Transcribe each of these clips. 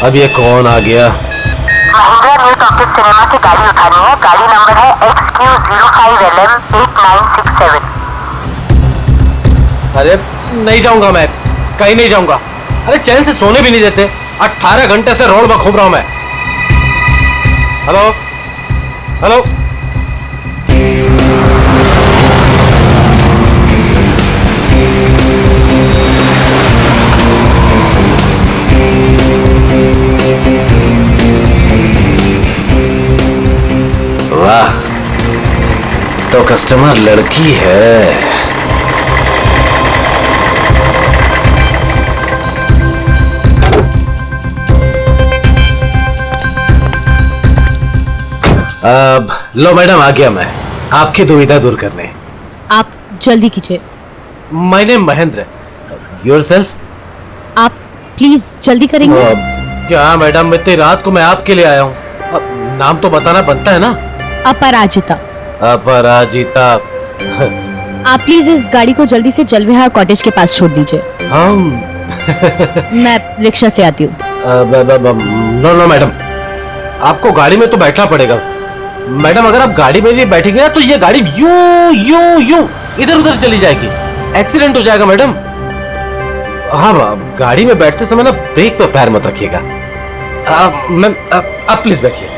अब ये कौन आ गया? महिंद्रा न्यू टॉकीज सिनेमा से गाड़ी उठानी है। गाड़ी नंबर है XQ05LM8967। अरे नहीं जाऊंगा, मैं कहीं नहीं जाऊंगा। अरे चैन से सोने भी नहीं देते। 18 घंटे से रोड में घूम रहा हूं मैं। Hello hello. वाह, तो कस्टमर लड़की है। अब लो मैडम, आ गया मैं आपकी दुविधा दूर करने। आप जल्दी कीजिए। My name Mahendra. योरसेल्फ? आप प्लीज जल्दी करेंगे। क्या मैडम, इतनी रात को मैं आपके लिए आया हूँ। नाम तो बताना बनता है ना। अपराजिता। अपराजिता। आप प्लीज इस गाड़ी को जल्दी से जलविहार कॉटेज के पास छोड़ दीजिए। हम मैं रिक्शा से आती हूँ। नो नो मैडम, आपको गाड़ी में तो बैठना पड़ेगा। मैडम अगर आप गाड़ी में नहीं बैठेंगे ना तो ये गाड़ी यूं यूं यूं इधर उधर चली जाएगी। एक्सीडेंट हो जाएगा मैडम। हाँ, गाड़ी में बैठते समय ना ब्रेक पर पैर मत रखिएगा। मैम आप प्लीज बैठिए।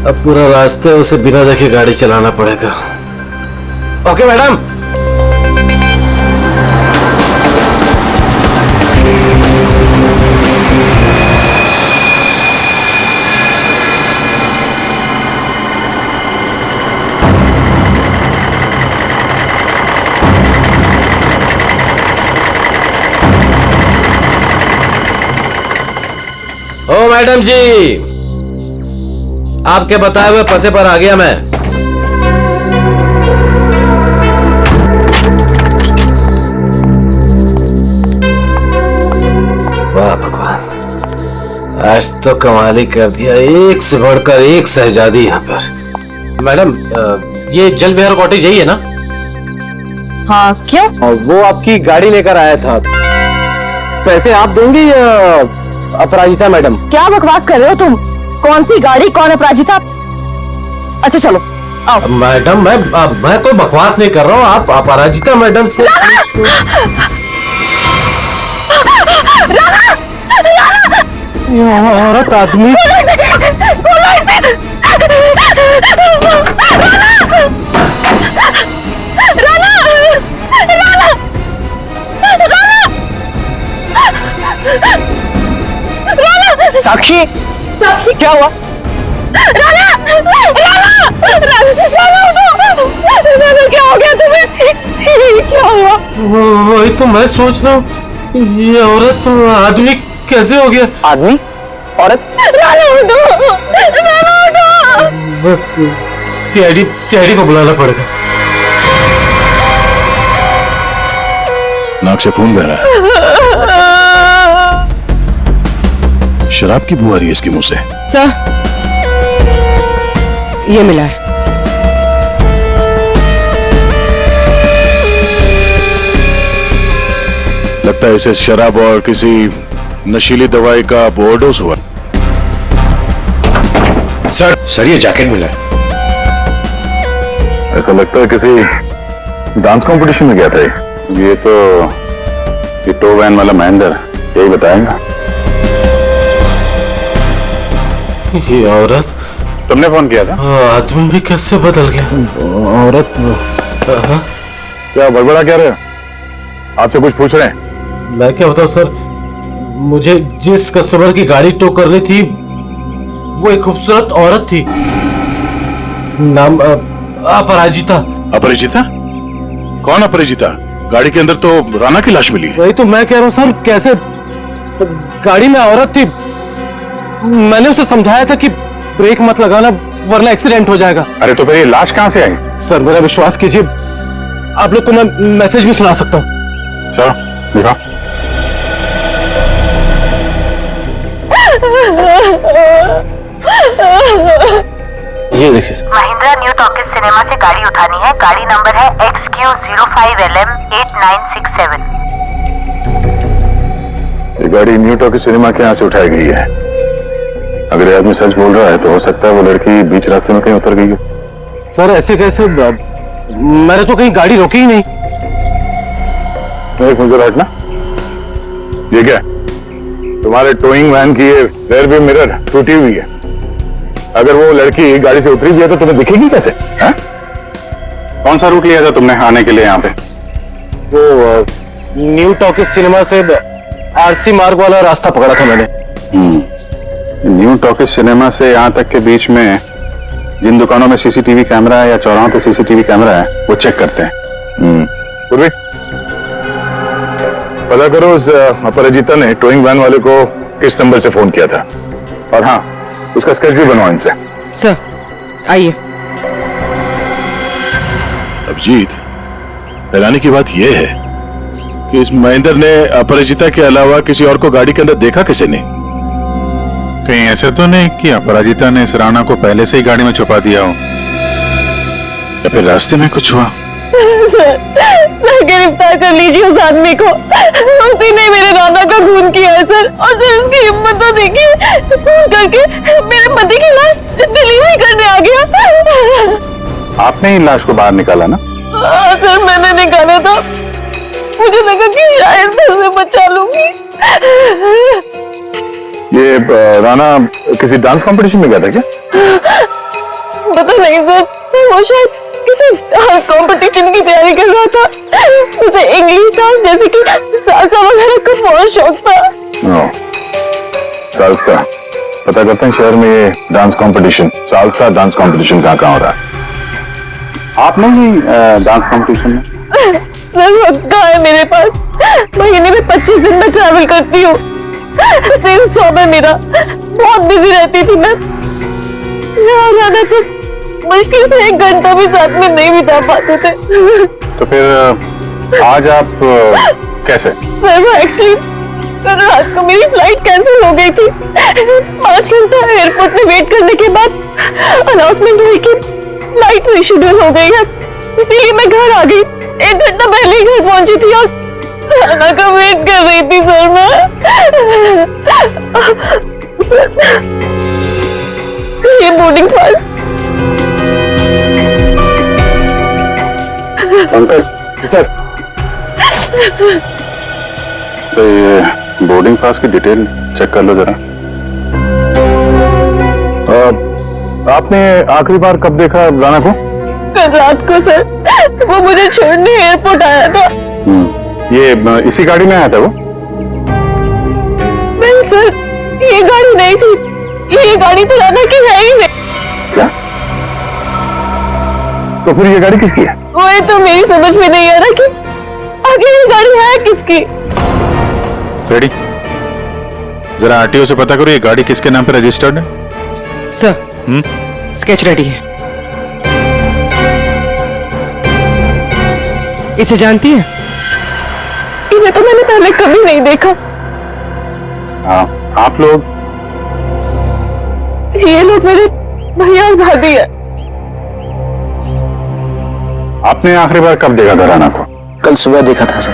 अब पूरा रास्ते उसे बिना देखे गाड़ी चलाना पड़ेगा। Okay madam. ओ मैडम जी, आपके बताए हुए पते पर आ गया मैं। वाह भगवान, आज तो कमाल ही कर दिया। एक से बढ़कर एक शहजादी यहाँ पर। मैडम ये जलविहार कॉटेज यही है ना? हाँ, क्यों? वो आपकी गाड़ी लेकर आया था। पैसे आप देंगी या अपराजिता मैडम? क्या बकवास कर रहे हो तुम? कौन सी गाड़ी, कौन अपराजिता? अच्छा चलो आओ। मैडम मैं कोई बकवास नहीं कर रहा हूँ। आप अपराजिता मैडम से औरत आदमी। साक्षी, साक्षी क्या हुआ? राना, राना, राना, क्या हो गया तुम्हें? क्या हुआ? वही तो मैं सोच रहा हूँ, ये औरत आदमी कैसे हो गया? आदमी? औरत? सीआईडी को बुलाना पड़ेगा। नाक से खून बह रहा है। शराब की बू आ रही है इसके मुंह से। सर, ये मिला है। लगता है इसे शराब और किसी नशीली दवाई का ओवरडोज हुआ। सर ये जैकेट मिला है। ऐसा लगता है किसी डांस कंपटीशन में गया था ये तो ये टो वैन वाला महेंद्र यही बताएगा। ये औरत, तुमने फोन किया था? आदमी भी कैसे बदल गया? औरत क्या बड़बड़ा क्या रहे हो? आपसे कुछ पूछ रहे हैं। मैं क्या बताऊं सर, मुझे जिस कस्टमर की गाड़ी टो कर रही थी वो एक खूबसूरत औरत थी। नाम अपराजिता। अपरिचिता? कौन अपरिचिता? गाड़ी के अंदर तो राना की लाश मिली है। वही तो मैं कह रहा हूँ सर, कैसे गाड़ी में औरत थी। मैंने उसे समझाया था कि ब्रेक मत लगाना, वरना एक्सीडेंट हो जाएगा। अरे तो फिर ये लाश कहां से आई? सर मेरा विश्वास कीजिए, आप लोग को मैं मैसेज भी सुना सकता हूँ। चलो दिखा। ये देखिए sir. Mahindra new talkies cinema से गाड़ी उठानी है। गाड़ी नंबर है XQ05LM8967। ये गाड़ी न्यू टॉकीज सिनेमा के यहाँ से उठाई गई है। अगर ये आदमी सच बोल रहा है तो हो सकता है वो लड़की बीच रास्ते में कहीं उतर गई है। सर ऐसे कैसे, मैंने तो कहीं गाड़ी रोकी ही नहीं। एक मिनट हटना। ये क्या, तुम्हारे टोइंग वैन की ये रेयर व्यू मिरर टूटी हुई है। अगर वो लड़की गाड़ी से उतरी भी है तो तुम्हें दिखेगी कैसे? है? कौन सा रूट लिया था तुमने आने के लिए यहाँ पे? वो न्यू टॉकीज सिनेमा से आरसी मार्ग वाला रास्ता पकड़ा था मैंने। न्यू टॉकीज सिनेमा से यहाँ तक के बीच में जिन दुकानों में सीसीटीवी कैमरा है या चौराहों पे सीसीटीवी कैमरा है वो चेक करते हैं। पूर्वी, पता करो उस अपराजिता ने टोइंग वैन वाले को किस नंबर से फोन किया था, और हाँ उसका स्केच भी बनवाओ इनसे। सर आइए। अभिजीत, हैरानी की बात यह है कि इस महेंद्र ने अपराजिता के अलावा किसी और को गाड़ी के अंदर देखा किसी ने? कहीं ऐसा तो नहीं कि अपराजिता ने इस राणा को पहले से ही गाड़ी में छुपा दिया हो, या फिर रास्ते में कुछ हुआ? सर गिरफ्तार कर लीजिए उस आदमी को। उसी ने मेरे राणा का खून किया है सर। और सर उसकी हिम्मत तो देखिए, खून करके मेरे पति की लाश डिलीवरी करने आ गया। आपने ही लाश को बाहर निकाला ना? हाँ सर मैंने निकाला था। मुझे लगा कि शायद मैं उसे बचा लूंगी। ये राणा किसी डांस कंपटीशन में गया था क्या? पता नहीं सर, वो शायद किसी डांस कंपटीशन की तैयारी कर रहा था। उसे इंग्लिश डांस जैसे कि सालसा वगैरह का बहुत शौक था। सालसा, पता करते हैं शहर में ये dance competition, salsa dance competition कहाँ हो रहा है। आप नहीं डांस कंपटीशन में? सर वक्त कहाँ है मेरे पास? महीने में 25 दिन में ट्रैवल करती हूँ। सेल्स जॉब है मेरा, बहुत बिजी रहती थी मैं। यहाँ जाना तो मुश्किल से 1 घंटा भी साथ में नहीं बिता पाते थे। तो फिर आज आप कैसे? सर वो एक्चुअली कल रात को मेरी फ्लाइट कैंसिल हो गई थी। 5 घंटा एयरपोर्ट में वेट करने के बाद अनाउंसमेंट हुई कि फ्लाइट रिशेड्यूल हो गई है, इसीलिए मैं घर आ गई। 1 घंटा पहले ही घर पहुंची थी और खाना का वेट कर रही थी सर मैं। सर ये बोर्डिंग पास। अंकल सर, तो ये बोर्डिंग पास की डिटेल चेक कर लो जरा। आपने आखिरी बार कब देखा राणा को? कल रात को सर, वो मुझे छोड़ने एयरपोर्ट आया था। ये इसी गाड़ी में आया था वो? नहीं सर, ये गाड़ी नहीं थी। ये गाड़ी तो राणा की है ही नहीं। क्या? तो फिर ये गाड़ी किसकी है? वो तो मेरी समझ में नहीं आ रहा कि आगे ये गाड़ी है किसकी। रेडी, जरा आरटीओ से पता करो ये गाड़ी किसके नाम पे रजिस्टर्ड है। सर स्केच रेडी है। इसे जानती है? इन्हें तो मैंने पहले कभी नहीं देखा। हाँ, आप लोग? ये लोग मेरे भैया और भाभी है। आपने आखिरी बार कब देखा था राणा को? कल सुबह देखा था सर।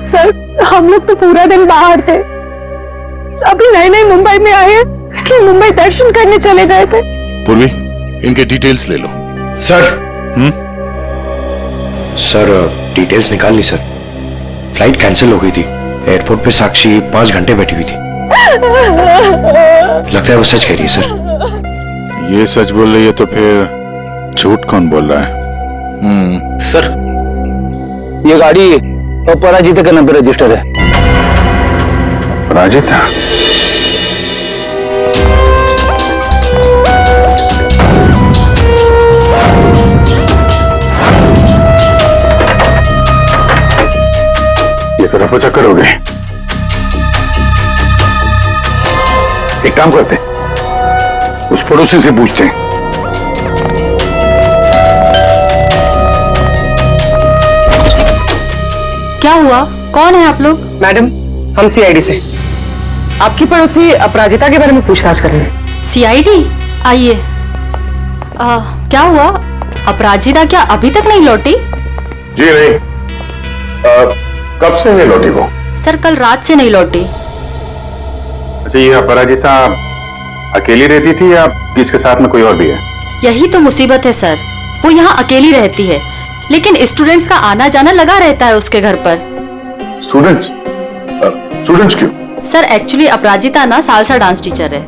सर हम लोग तो पूरा दिन बाहर थे, अभी नए मुंबई में आए हैं, इसलिए मुंबई दर्शन करने चले गए थे। पूर्वी, इनके डिटेल्स ले लो। सर सर डिटेल्स निकाल ली सर। फ्लाइट कैंसिल हो गई थी। एयरपोर्ट पे साक्षी 5 घंटे बैठी हुई थी। लगता है वो सच कह रही है सर। ये सच बोल रही है तो फिर झूठ कौन बोल रहा है? सर ये गाड़ी अपराजिता के नाम पे रजिस्टर है। अपराजिता? ये तो रफा चक्कर हो गए। एक काम करते हैं, उस पड़ोसी से पूछते हैं क्या हुआ? कौन है आप लोग? मैडम, हम सीआईडी से आपकी पड़ोसी अपराजिता के बारे में पूछताछ कर रहे हैं। सीआईडी? आइए। क्या हुआ? अपराजिता क्या अभी तक नहीं लौटी? जी नहीं। कब से नहीं लौटी वो? सर कल रात से नहीं लौटी। अच्छा, ये अपराजिता अकेली रहती थी या इसके साथ में कोई और भी है? यही तो मुसीबत है सर, वो यहाँ अकेली रहती है, लेकिन स्टूडेंट्स का आना जाना लगा रहता है उसके घर पर। स्टूडेंट्स? स्टूडेंट्स क्यों? सर एक्चुअली अपराजिता ना सालसा डांस टीचर है,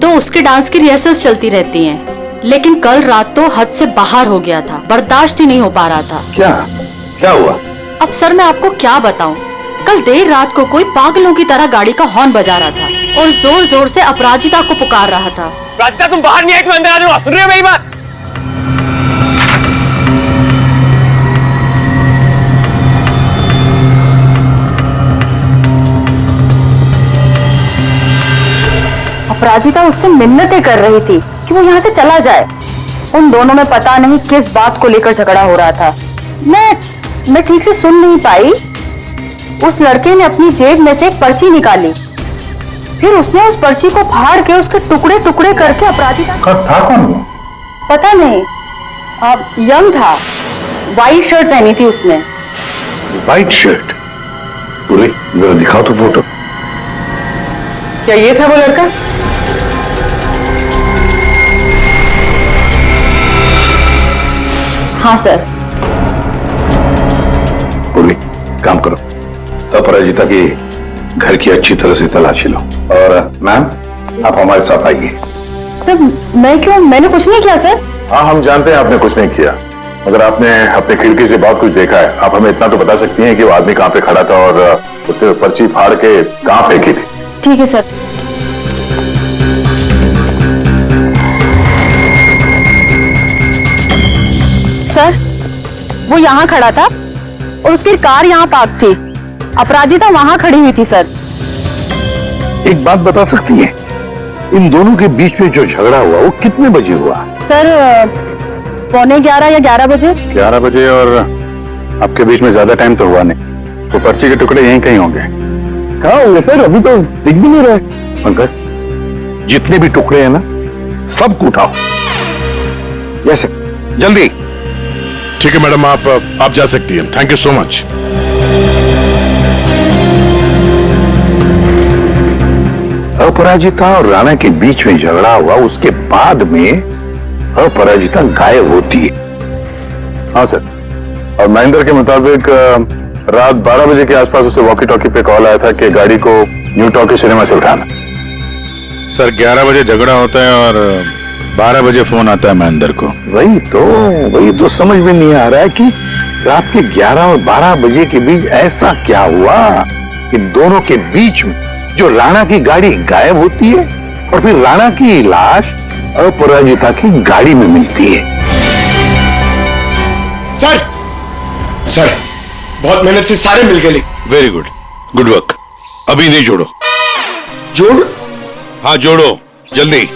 तो उसके डांस की रिहर्सल्स चलती रहती हैं। लेकिन कल रात तो हद से बाहर हो गया था, बर्दाश्त ही नहीं हो पा रहा था। क्या क्या हुआ? अब सर मैं आपको क्या बताऊं, कल देर रात को कोई पागलों की तरह गाड़ी का हॉर्न बजा रहा था और जोर जोर से अपराजिता को पुकार रहा था। राधिका तुम बाहर नहीं आई, तुम अंदर आ जाओ। सुन रही हो मेरी बात? अपराजिता उससे मिन्नतें कर रही थी कि वो यहाँ से चला जाए। उन दोनों में पता नहीं किस बात को लेकर झगड़ा हो रहा था। मैं ठीक से सुन नहीं पाई। उस लड़के ने अपनी जेब में से एक पर्ची निकाली, फिर उसने उस पर्ची को फाड़ के उसके टुकड़े टुकड़े करके अपराजिता था कौन वो? पता नहीं, यंग था, व्हाइट शर्ट पहनी थी उसने। White shirt? पूरी जरा दिखाओ तो फोटो। क्या ये था वो लड़का? हाँ सर। पूरी काम करो, अपराजिता की घर की अच्छी तरह से तलाशी लो। और मैम, आप हमारे साथ आइए। सर मैं क्यों? मैंने कुछ नहीं किया सर। हाँ, हम जानते हैं आपने कुछ नहीं किया, मगर आपने अपने खिड़की से बहुत कुछ देखा है। आप हमें इतना तो बता सकती हैं कि वो आदमी कहाँ पे खड़ा था और उसने पर्ची फाड़ के कहाँ फेंकी थी? ठीक है सर। सर वो यहाँ खड़ा था और उसकी कार यहाँ पार्क थी। अपराजिता वहाँ खड़ी हुई थी सर। एक बात बता सकती हैं, इन दोनों के बीच में जो झगड़ा हुआ वो कितने बजे हुआ? सर 11:15 या 11 बजे। 11 बजे। और आपके बीच में ज्यादा टाइम तो हुआ नहीं, तो पर्ची के टुकड़े यहीं कहीं होंगे। कहाँ होंगे सर? अभी तो दिख भी नहीं रहे। पंकज, जितने भी टुकड़े हैं ना, सबको उठाओ। यस सर, जल्दी। ठीक है मैडम, आप जा सकती हैं। Thank you so much. Aparajita और राणा के बीच में झगड़ा हुआ, उसके बाद में अपराजिता गायब होती है। हाँ सर, और महेंद्र के मुताबिक रात 12 बजे के आसपास उसे वॉकी टॉकी पे कॉल आया था कि गाड़ी को न्यू टॉकी सिनेमा से उठाना। सर 11 बजे झगड़ा होता है और 12 बजे फोन आता है महेंद्र को। वही तो समझ में नहीं आ रहा है कि रात के 11 और 12 बजे के बीच ऐसा क्या हुआ कि दोनों के बीच में जो राणा की गाड़ी गायब होती है और फिर राणा की लाश अपराजिता की गाड़ी में मिलती है। सर बहुत मेहनत से सारे मिल गए। Very good, good work. अभी नहीं जोड़ो। जोड़? हाँ जोड़ो जल्दी।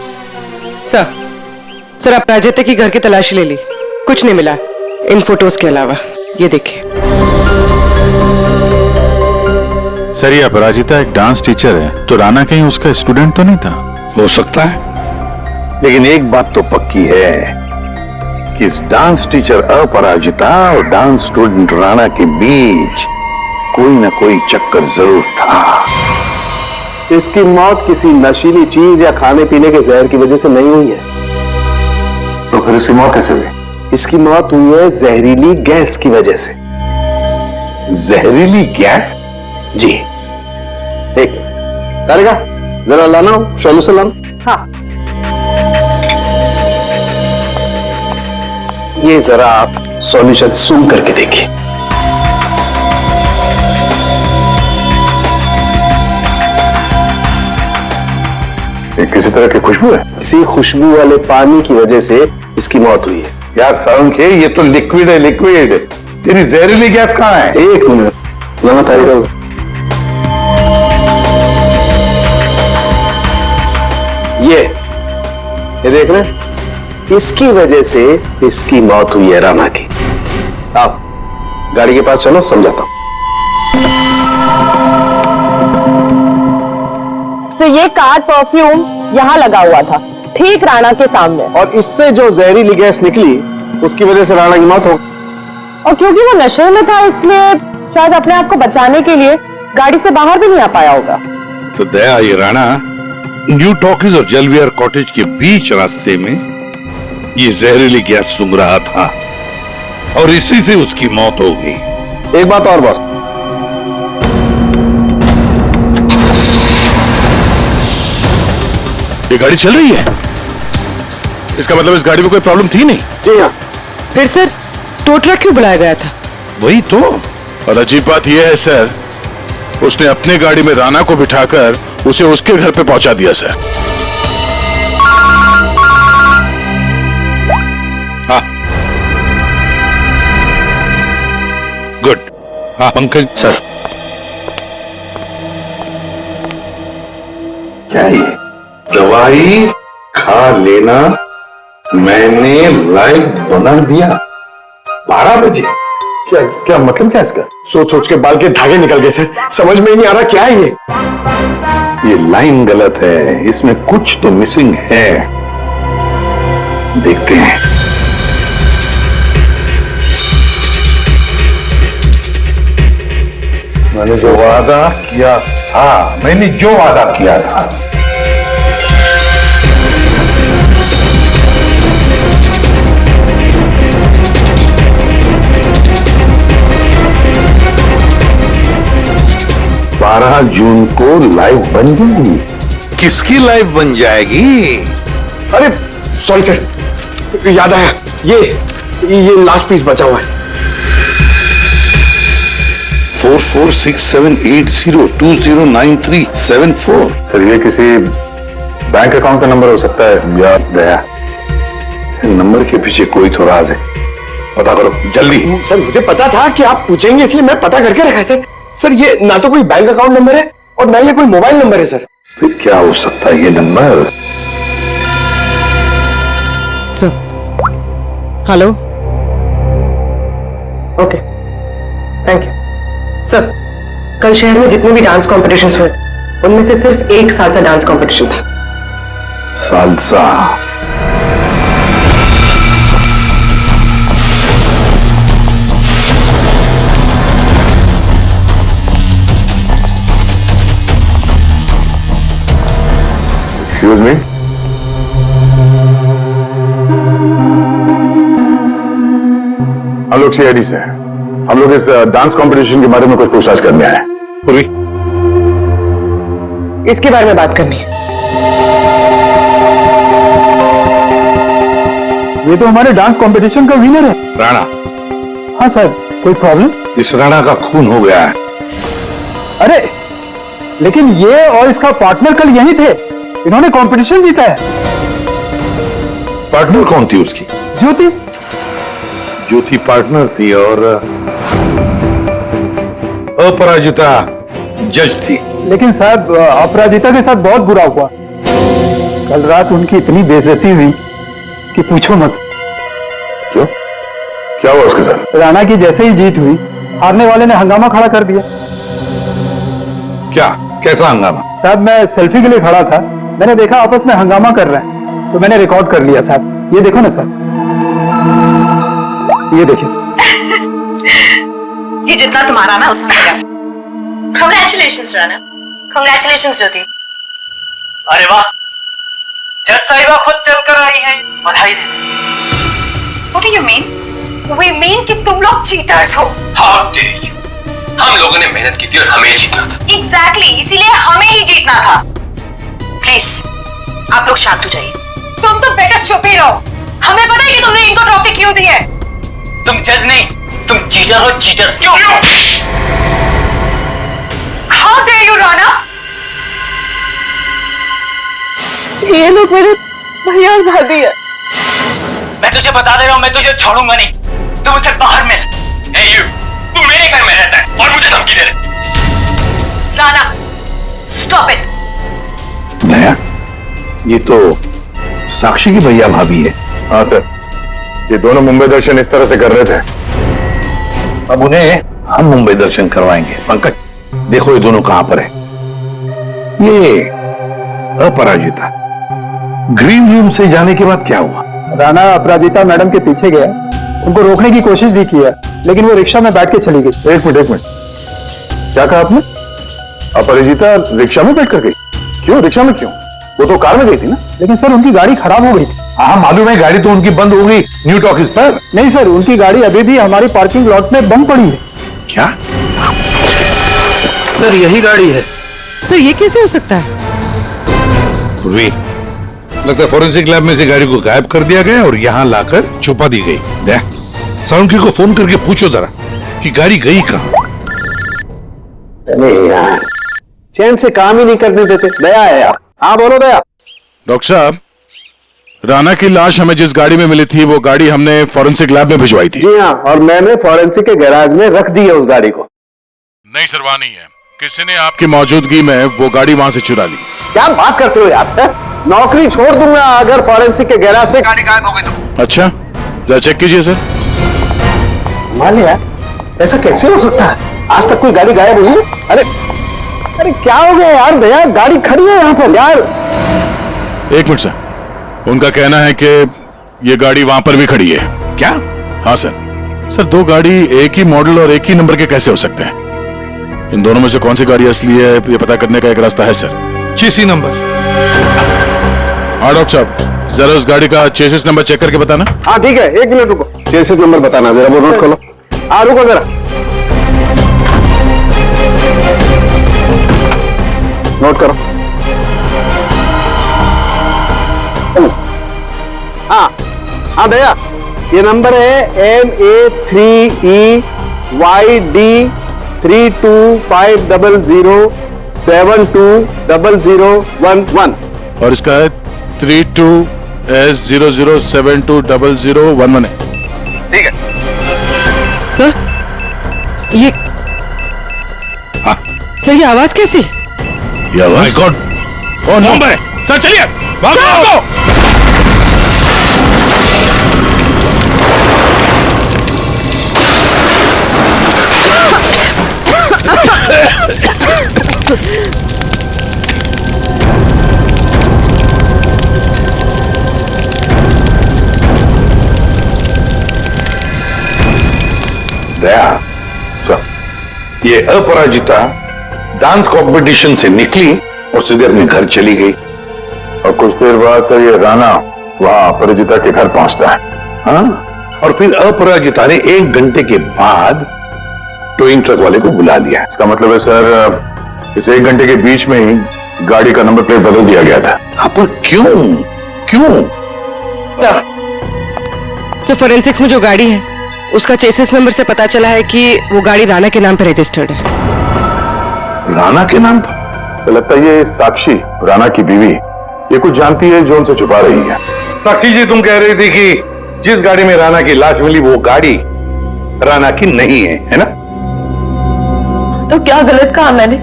सर अपराजिता की घर की तलाशी ले ली, कुछ नहीं मिला इन फोटोज के अलावा। ये देखिए सर, ये अपराजिता एक डांस टीचर है, तो राणा कहीं उसका स्टूडेंट तो नहीं था? हो सकता है, लेकिन एक बात तो पक्की है कि इस डांस टीचर अपराजिता और डांस स्टूडेंट राणा के बीच कोई ना कोई चक्कर जरूर था। इसकी मौत किसी नशीली चीज या खाने पीने के जहर की वजह से नहीं हुई है। तो फिर इसकी मौत कैसे हुई? इसकी मौत हुई है जहरीली गैस की वजह से। जहरीली गैस? जी। एक तारिका, जरा लाना शोलू से लाना। हाँ। ये जरा आप सॉल्यूशन सूंघ करके देखिए। किसी तरह की खुशबू है? इसी खुशबू वाले पानी की वजह से इसकी मौत हुई है। यार सारुण के, ये तो लिक्विड है, लिक्विड। तेरी जहरीली गैस कहाँ है? एक मिनट लाना तारिका। ये देख रहे हैं? इसकी वजह से इसकी मौत हुई है राणा की। आप गाड़ी के पास चलो, समझाता हूं। तो ये कार परफ्यूम यहाँ लगा हुआ था, ठीक राणा के सामने। और इससे जो जहरीली गैस निकली उसकी वजह से राणा की मौत हो। और क्योंकि वो नशे में था इसलिए शायद अपने आप को बचाने के लिए गाड़ी से बाहर भी नहीं आ पाया होगा। तो दया, ये राणा न्यू टॉकीज और जलवियर कॉटेज के बीच रास्ते में ये जहरीली गैस सूंघ रहा था और इसी से उसकी मौत हो गई। एक बात और बॉस, ये गाड़ी चल रही है, इसका मतलब इस गाड़ी में कोई प्रॉब्लम थी नहीं। जी हाँ। फिर सर टो ट्रक क्यों बुलाया गया था? वही तो। और अजीब बात यह है सर, उसने अपने गाड़ी में राणा को बिठाकर उसे उसके घर पे पहुंचा दिया सर। हाँ गुड। हाँ पंकज सर। क्या ये दवाई खा लेना मैंने लाइव बना दिया 12 बजे? क्या क्या मतलब क्या इसका? सोच सोच के बाल के धागे निकल गए सर, समझ में ही नहीं आ रहा क्या है ये। ये लाइन गलत है, इसमें कुछ तो मिसिंग है। देखते हैं। मैंने जो वादा किया था, बारह जून को लाइव बन जाएगी। किसकी लाइफ बन जाएगी? अरे सॉरी सर, याद आया, ये लास्ट पीस बचा हुआ है। 446780209374। सर ये किसी बैंक अकाउंट का नंबर हो सकता है या दया? नंबर के पीछे कोई तो राज है, पता करो जल्दी। सर मुझे पता था कि आप पूछेंगे इसलिए मैं पता करके रखा है सर। सर ये ना तो कोई बैंक अकाउंट नंबर है और ना ये कोई मोबाइल नंबर है सर। फिर क्या हो सकता है ये number? Sir hello. Okay thank you sir. कल शहर में जितने भी डांस कॉम्पिटिशन्स हुए थे उनमें से सिर्फ एक सालसा डांस कॉम्पिटिशन था। सालसा? एक्सक्यूज मी, हम लोग सीआईडी से हैं। हम लोग इस डांस कंपटीशन के बारे में कुछ पूछताछ करने आए हैं। पूरी इसके बारे में बात करनी है। ये तो हमारे डांस कंपटीशन का विनर है। राणा? हाँ सर, कोई प्रॉब्लम? इस राणा का खून हो गया है। अरे लेकिन ये और इसका पार्टनर कल यहीं थे, इन्होंने कंपटीशन जीता है। पार्टनर कौन थी उसकी? ज्योति। ज्योति पार्टनर थी और अपराजिता जज थी। लेकिन साहब अपराजिता के साथ बहुत बुरा हुआ। कल रात उनकी इतनी बेइज्जती हुई कि पूछो मत। क्यों? क्या हुआ उसके साथ? राणा की जैसे ही जीत हुई, हारने वाले ने हंगामा खड़ा कर दिया। क्या? कैसा हंगामा? साहब मैं सेल्फी के लिए खड़ा था, मैंने देखा आपस में हंगामा कर रहे हैं तो मैंने रिकॉर्ड कर लिया साहब। ये देखो ना सर, ये देखिए सर। जी जितना तुम्हारा ना उतना मेरा। Congratulations राणा। Congratulations ज्योति। अरे वाह, जज साहिबा खुद चलकर आई हैं, बधाई दें। What do you mean? We mean कि तुम लोग cheaters हो। How dare you? हम लोगों ने मेहनत की थी और हमें जीतना था। Exactly, इसीलिए हमें ही जीतना था। प्लीज आप लोग शांत हो जाइए। तुम तो बेटा चुप ही रहो। हमें पता है कि तुमने इनको ट्रॉफी क्यों दी है। तुम जज नहीं, तुम चीटर हो, चीटर। क्यों? How dare you Rana? ये लोग मेरे भैया और भाभी है। मैं तुझे बता दे रहा हूँ, मैं तुझे छोड़ूंगा नहीं। तुम उसे बाहर मिल। Hey you, तू मेरे घर में रहता है और मुझे धमकी दे रहे। Rana stop it. दया, ये तो साक्षी की भैया भाभी है। हाँ सर, ये दोनों मुंबई दर्शन इस तरह से कर रहे थे। अब उन्हें हम मुंबई दर्शन करवाएंगे। पंकज देखो ये दोनों कहां पर है। ये अपराजिता ग्रीन रूम से जाने के बाद क्या हुआ? राणा अपराजिता मैडम के पीछे गया, उनको रोकने की कोशिश भी किया, लेकिन वो रिक्शा में बैठ के चली गई। एक मिनट, क्या कहा आपने? अपराजिता रिक्शा में बैठ कर गई? क्यों रिक्शा में क्यों? वो तो कार में गई थी ना। लेकिन सर उनकी गाड़ी खराब हो गई थी। हाँ मालूम है, गाड़ी तो उनकी बंद हो गई न्यू टॉकीज पर। नहीं सर, उनकी गाड़ी अभी भी हमारी पार्किंग लॉट में बंद पड़ी है। क्या? सर यही गाड़ी है। सर ये कैसे हो सकता है? पूर्वी, लगता है फॉरेंसिक लैब में से गाड़ी को गायब कर दिया गया और यहाँ लाकर छुपा दी गई। दे साउंकी को फोन करके पूछो जरा कि गाड़ी गई कहाँ। अरे यार चैन से काम ही नहीं करने देते। दया है यार। हाँ बोलो दया। डॉक्टर साहब, राणा की लाश हमें जिस गाड़ी में मिली थी वो गाड़ी हमने फॉरेंसिक लैब में भिजवाई थी। जी हाँ, और मैंने फॉरेंसिक के गैराज में रख दी है उस गाड़ी को। नहीं सर, वहां नहीं है। किसी ने आपकी मौजूदगी में वो गाड़ी वहां से चुरा ली। क्या बात करते हो यार? नौकरी छोड़ दूंगा अगर फॉरेंसिक के गैराज से गाड़ी गायब हो गई तो। अच्छा, जरा चेक कीजिए सर। मान लिया, ऐसा कैसे हो सकता है? आज तक कोई गाड़ी गायब हुई है? अरे अरे क्या हो गया यार? दया गाड़ी खड़ी है यहाँ पर यार। एक मिनट सर, उनका कहना है कि ये गाड़ी वहां पर भी खड़ी है। क्या? हाँ सर, दो गाड़ी एक ही मॉडल और एक ही नंबर के कैसे हो सकते हैं? इन दोनों में से कौन सी गाड़ी असली है ये पता करने का एक रास्ता है सर। चेसी नंबर। हाँ डॉक्टर साहब, जरा उस गाड़ी का चेसिस नंबर चेक करके बताना। हाँ ठीक है, एक मिनट रुको। चेसिस नंबर बताना जरा, वो नोट खोलो। हाँ रुको जरा, नोट करो। हाँ हाँ दया, ये नंबर है MA3EYD 325007200011। और इसका है 32S00720011 है। ठीक है सर ये सर ये आवाज कैसी? ये आवाज कौन? कौन है? सर चलिए, भागो! दया, ये अपराजिता डांस कंपटीशन से निकली और सीधे अपने घर चली गई। और कुछ देर बाद सर ये राणा वहां अपराजिता के घर पहुंचता है। हाँ, और फिर अपराजिता ने 1 घंटे के बाद टोइंग ट्रक वाले को बुला लिया। इसका मतलब है सर इस 1 घंटे के बीच में ही गाड़ी का नंबर प्लेट बदल दिया गया था। हाँ, पर क्यों? सर फोरेंसिक्स में जो गाड़ी है उसका चेसिस नंबर से पता चला है कि वो गाड़ी राणा के नाम पर रजिस्टर्ड है। राणा के नाम पर? तो लगता है ये साक्षी, राणा की बीवी, ये कुछ जानती है जो उनसे छुपा रही है। साक्षी जी, तुम कह रही थी कि जिस गाड़ी में राणा की लाश मिली वो गाड़ी राणा की नहीं है ना? तो क्या गलत कहा मैंने?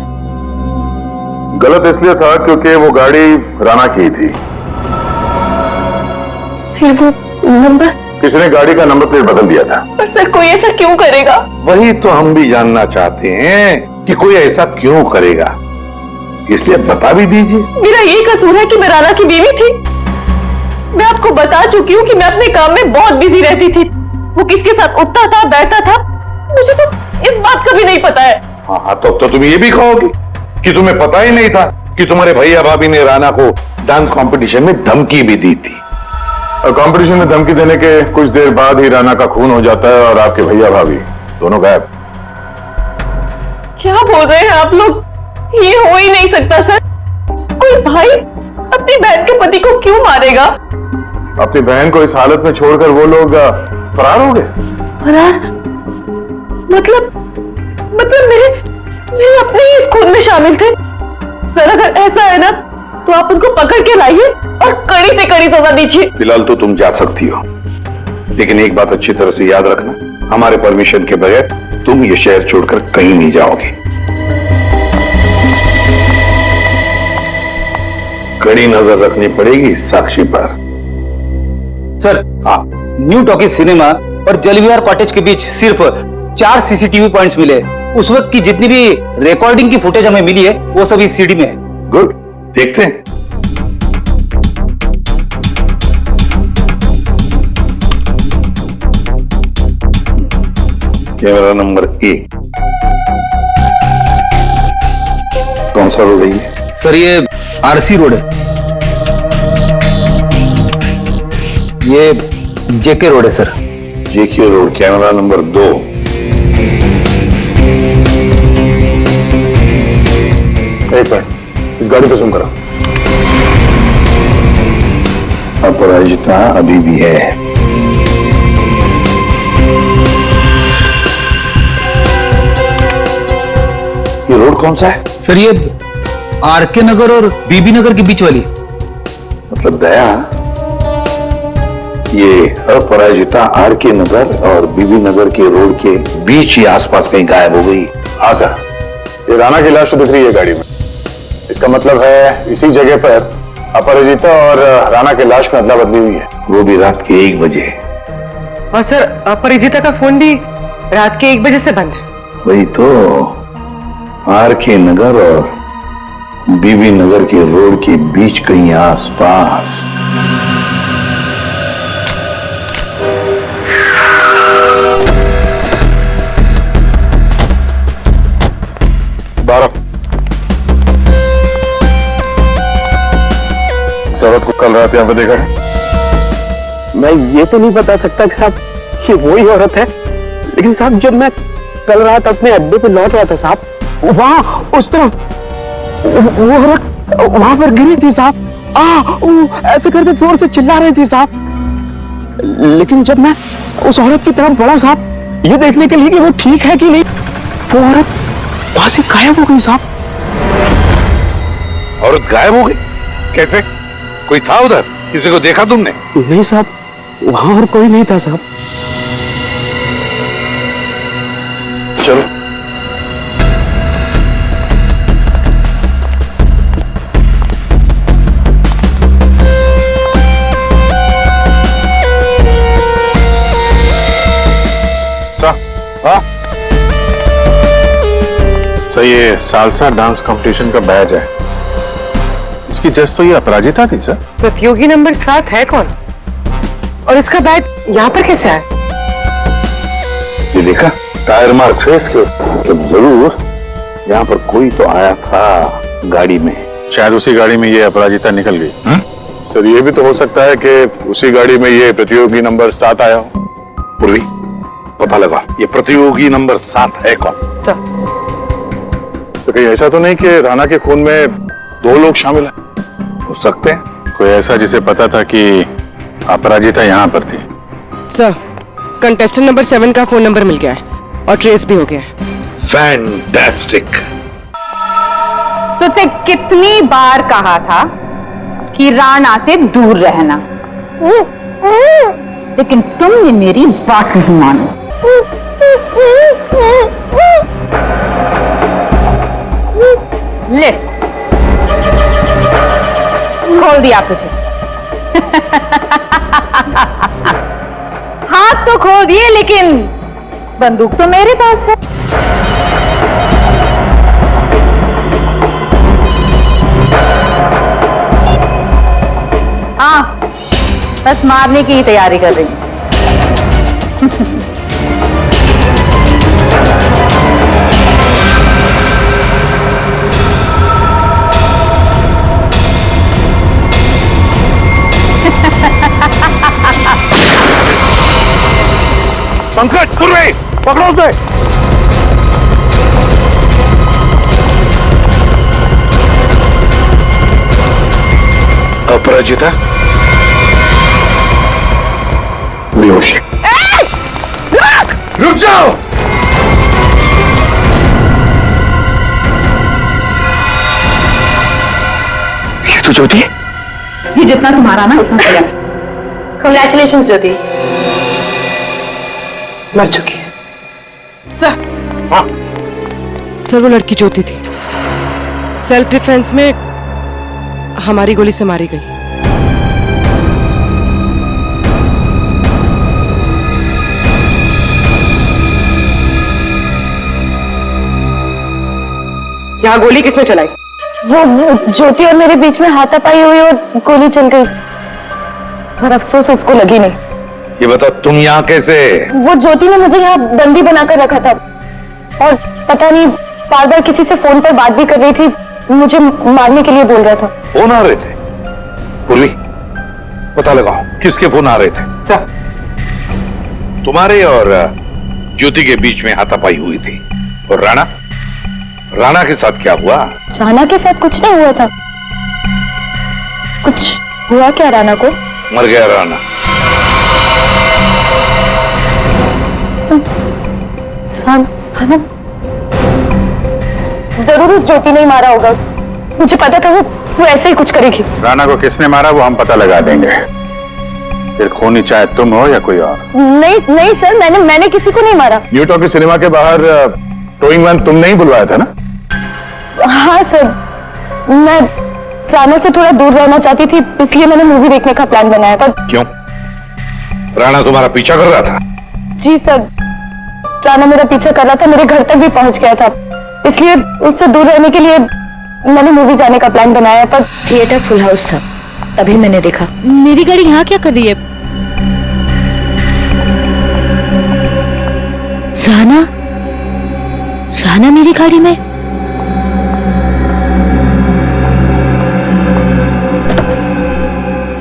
गलत इसलिए था क्योंकि वो गाड़ी राणा की थी। फिर वो नंबर? किसी ने गाड़ी का नंबर प्लेट बदल दिया था। पर सर कोई ऐसा क्यों करेगा? वही तो हम भी जानना चाहते हैं कि कोई ऐसा क्यों करेगा, इसलिए बता भी दीजिए। मेरा ये कसूर है कि मैं राणा की बीवी थी। मैं आपको बता चुकी हूँ कि मैं अपने काम में बहुत बिजी रहती थी। वो किसके साथ उठता था बैठता था मुझे तो इस बात का भी नहीं पता है। हाँ, तो तुम ये भी कहोगे कि तुम्हें पता ही नहीं था कि तुम्हारे भैया भाभी ने राणा को डांस कंपटीशन में धमकी भी दी थी। और कंपटीशन में धमकी देने के कुछ देर बाद ही राणा का खून हो जाता है और आपके भैया भाभी दोनों गायब। क्या बोल रहे हैं आप लोग? ये हो ही नहीं सकता सर। कोई भाई अपनी बहन के पति को क्यों मारेगा? अपनी बहन को इस हालत में छोड़कर वो लोग फरार हो गए। फरार? मतलब मेरे अपने ही इस खून में शामिल थे। सर अगर ऐसा है ना तो आप उनको पकड़ के लाइए और कड़ी से कड़ी सजा दीजिए। फिलहाल तो तुम जा सकती हो, लेकिन एक बात अच्छी तरह से याद रखना, हमारे परमिशन के बगैर तुम ये शहर छोड़कर कहीं नहीं जाओगे। कड़ी नजर रखनी पड़ेगी साक्षी पर। सर, हाँ, न्यू टॉकीज सिनेमा और जलविहार कॉटेज के बीच सिर्फ 4 सीसीटीवी पॉइंट्स मिले। उस वक्त की जितनी भी रिकॉर्डिंग की फुटेज हमें मिली है वो सब इस सीडी में है। गुड, देखते हैं। कैमरा नंबर 1 कौन सा रोड है ये? सर ये आरसी रोड है। ये जेके रोड है सर। जेके रोड, कैमरा नंबर 2। एक मिनट, इस गाड़ी पे जूम करो। अपराजिता अभी भी है। ये रोड कौन सा है? सर ये आरके नगर और बीबी नगर के बीच वाली। मतलब दया, ये अपराजिता आरके नगर और बीबी नगर के रोड के बीच ही आसपास कहीं गायब हो गई। हाँ सर, ये राणा की लाश दिख रही है गाड़ी में। इसका मतलब है इसी जगह पर अपराजिता और राणा की लाश में अदला बदली हुई है। वो भी रात के 1 बजे। और सर अपरिजिता का फोन भी रात के 1 बजे से बंद है। वही तो, आरके नगर और बीबी नगर के रोड के बीच कहीं आसपास। औरत को कल रात यहाँ पे देखा है? मैं ये तो नहीं बता सकता कि साहब ये वही औरत है, लेकिन साहब जब मैं कल रात अपने अड्डे पे लौट रहा था साहब, वहां उस तरफ वो औरत वहां पर गिरी थी साहब। ऐसे करके जोर से चिल्ला रही थी साहब। लेकिन जब मैं उस औरत की तरफ बढ़ा साहब ये देखने के लिए कि वो ठीक है कि नहीं, वो औरत वहां से गायब हो गई साहब। औरत गायब हो गई? कैसे? कोई था उधर? किसी को देखा तुमने? नहीं साहब, वहां और कोई नहीं था साहब। चलो। हाँ सर, ये सालसा डांस कंपटीशन का बैच है। इसकी जज तो ये अपराजिता थी सर। प्रतियोगी नंबर 7 है कौन? और इसका बैच यहाँ पर कैसे आया? ये देखा टायर मार्क है इसके ऊपर। मतलब जरूर यहाँ पर कोई तो आया था गाड़ी में। शायद उसी गाड़ी में ये अपराजिता निकल गई। सर ये भी तो हो सकता है कि उसी गाड़ी में ये प्रतियोगी नंबर 7 आया हो। पूर्वी पता लगा ये प्रतियोगी नंबर 7 है कौन? सर तो कहीं ऐसा तो नहीं कि राणा के खून में 2 लोग शामिल हैं? हो सकते हैं। कोई ऐसा जिसे पता था कि अपराजिता यहाँ पर थी। सर कंटेस्टेंट नंबर 7 का फोन नंबर मिल गया है और ट्रेस भी हो गया है। फैंटास्टिक। तुझसे कितनी बार कहा था कि राणा से दूर रहना, लेकिन तुमने मेरी बात नहीं मानी। ले खोल दिया तुझे। हाथ तो खोल दिए, लेकिन बंदूक तो मेरे पास है। हाँ, बस मारने की ही तैयारी कर रही हूं। पंकज, पूर्वी, पकड़ो उसे। अपराजिता बेहोश है। रुक जाओ। ये तो ज्योति है। ये जितना तुम्हारा ना उतना किया। कांग्रेचुलेशंस ज्योति। मर चुकी है। सर हाँ सर, वो लड़की ज्योति थी। सेल्फ डिफेंस में हमारी गोली से मारी गई। यहाँ गोली किसने चलाई? वो ज्योति और मेरे बीच में हाथापाई हुई और गोली चल गई, पर अफसोस उसको लगी नहीं। ये बताओ तुम यहाँ कैसे? वो ज्योति ने मुझे यहाँ बंदी बनाकर रखा था और पता नहीं बार बार किसी से फोन पर बात भी कर रही थी, मुझे मारने के लिए बोल रहा था। फोन आ रहे थे? पूर्वी, पता लगाओ किसके फोन आ रहे थे? सर, तुम्हारे और ज्योति के बीच में हाथापाई हुई थी। और राणा के साथ क्या हुआ? राणा के साथ कुछ नहीं हुआ था। कुछ हुआ क्या राणा को? मर गया राणा। राणा जरूर उस ज्योति ने ही मारा होगा, मुझे पता था वो ऐसे ही कुछ करेगी। राणा को किसने मारा वो हम पता लगा देंगे, फिर खूनी चाहे तुम हो या कोई और। नहीं सर, मैंने किसी को नहीं मारा। न्यू टॉकी सिनेमा के बाहर टोइंग वैन तुमने ही बुलवाया था ना? हाँ सर, मैं राणा से थोड़ा दूर रहना चाहती थी, इसलिए मैंने मूवी देखने का प्लान बनाया था। क्यों? राणा तुम्हारा पीछा कर रहा था? जी सर, राणा मेरा पीछा कर रहा था, मेरे घर तक भी पहुंच गया था, इसलिए उससे दूर रहने के लिए मैंने मूवी जाने का प्लान बनाया। पर थिएटर फुल हाउस था, तभी मैंने देखा। मेरी गाड़ी यहाँ क्या कर रही है? राणा मेरी गाड़ी में?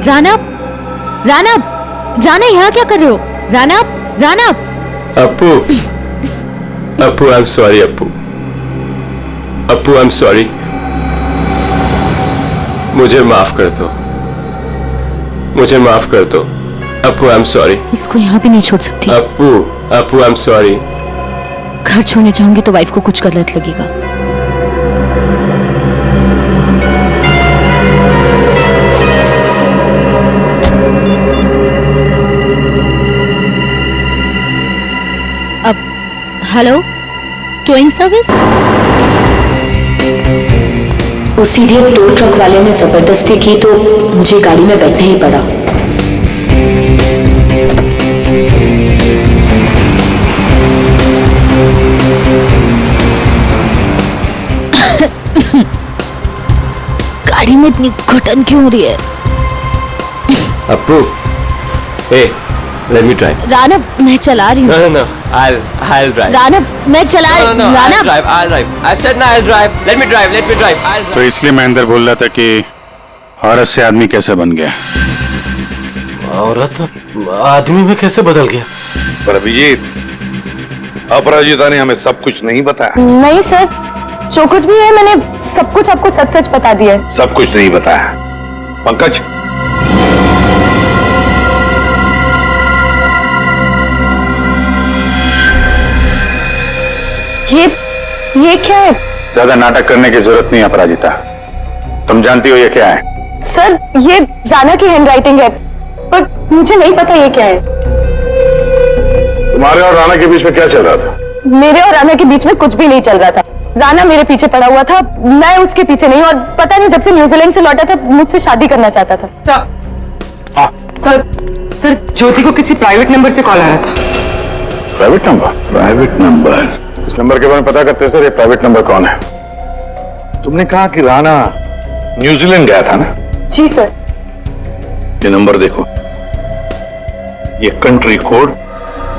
राणा यहाँ क्या कर रहे हो? Rana Appu, I am sorry Appu, I am sorry, मुझे माफ कर दो, अप्पू आई एम सॉरी। इसको यहाँ भी नहीं छोड़ सकती। Appu I am sorry. घर छोड़ने जाऊंगी तो वाइफ को कुछ गलत लगेगा। अब हेलो, टोइंग सर्विस? उसी दिन टो ट्रक वाले ने जबरदस्ती की तो मुझे गाड़ी में बैठना ही पड़ा। गाड़ी में इतनी घुटन क्यों हो रही है? Appu, hey, let me drive. Rana, मैं चला रही हूँ। No, I'll drive. राणा, मैं चला रही हूँ। Rana, I'll drive. I said no, I'll drive. Let me drive. तो इसलिए मैं अंदर बोल रहा था कि औरत से आदमी कैसे बन गया। औरत आदमी में कैसे बदल गया? पर अभिजीत, अपराजिता ने हमें सब कुछ नहीं बताया। नहीं सर, जो कुछ भी है मैंने सब कुछ आपको सच बता दिया है। सब कुछ नहीं बताया। पंकज, ये क्या है? ज्यादा नाटक करने की जरूरत नहीं अपराजिता, तुम जानती हो ये क्या है? सर, ये राणा की हैंडराइटिंग है, पर मुझे नहीं पता ये क्या है। तुम्हारे और राणा के बीच में क्या चल रहा था? मेरे और राणा के बीच में कुछ भी नहीं चल रहा था। राणा मेरे पीछे पड़ा हुआ था, मैं उसके पीछे नहीं, और पता नहीं जब से न्यूजीलैंड से लौटा था मुझसे शादी करना चाहता था। सर, ज्योति को किसी प्राइवेट नंबर से कॉल आया था। Private number? इस नंबर के बारे में पता करते सर, ये प्राइवेट नंबर कौन है? तुमने कहा कि राणा न्यूजीलैंड गया था ना? जी सर। ये नंबर देखो, ये कंट्री कोड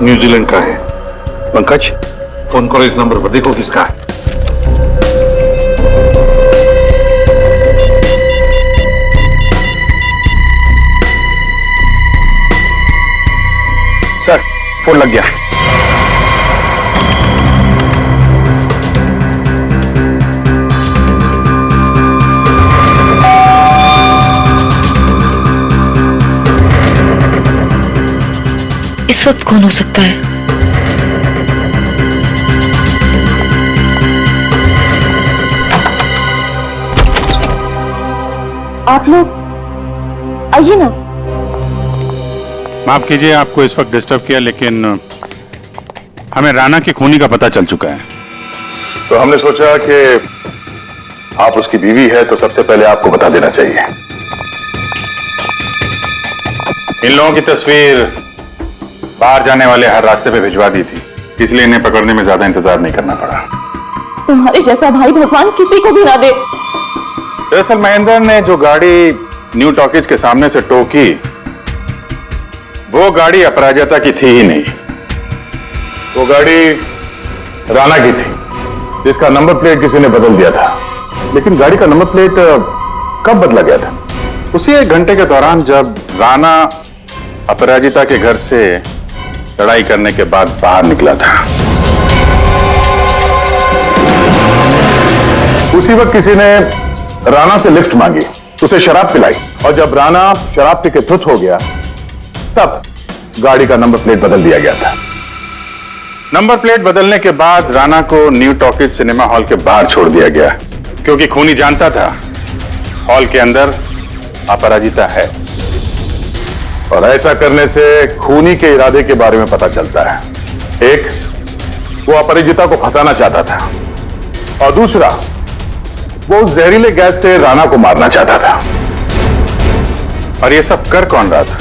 न्यूजीलैंड का है। पंकज, फोन करो इस नंबर पर, देखो किसका है। सर, फोन लग गया। इस वक्त कौन हो सकता है? आप लोग आइए ना। माफ कीजिए आपको इस वक्त डिस्टर्ब किया, लेकिन हमें राणा के खूनी का पता चल चुका है। तो हमने सोचा कि आप उसकी बीवी है तो सबसे पहले आपको बता देना चाहिए। इन लोगों की तस्वीर बाहर जाने वाले हर रास्ते पे भिजवा दी थी, इसलिए इन्हें पकड़ने में ज्यादा इंतजार नहीं करना पड़ा। तुम्हारे जैसा भाई भगवान किसी को भी ना दे। दरअसल महेंद्र ने जो गाड़ी न्यू टॉकीज के सामने से टो की, वो गाड़ी अपराजिता की थी ही नहीं। वो गाड़ी राणा की थी, जिसका नंबर प्लेट किसी ने बदल दिया था। लेकिन गाड़ी का नंबर प्लेट कब बदला गया था? उसी 1 घंटे के दौरान जब राणा अपराजिता के घर से लड़ाई करने के बाद बाहर निकला था। उसी वक्त किसी ने राणा से लिफ्ट मांगी, उसे शराब पिलाई, और जब राणा शराब पी के धुत हो गया तब गाड़ी का नंबर प्लेट बदल दिया गया था। नंबर प्लेट बदलने के बाद राणा को न्यू टॉकीज सिनेमा हॉल के बाहर छोड़ दिया गया, क्योंकि खूनी जानता था हॉल के अंदर अपराजिता है, और ऐसा करने से खूनी के इरादे के बारे में पता चलता है। एक, वो अपराजिता को फंसाना चाहता था, और दूसरा, वो उस जहरीले गैस से राणा को मारना चाहता था। और ये सब कर कौन रहा था?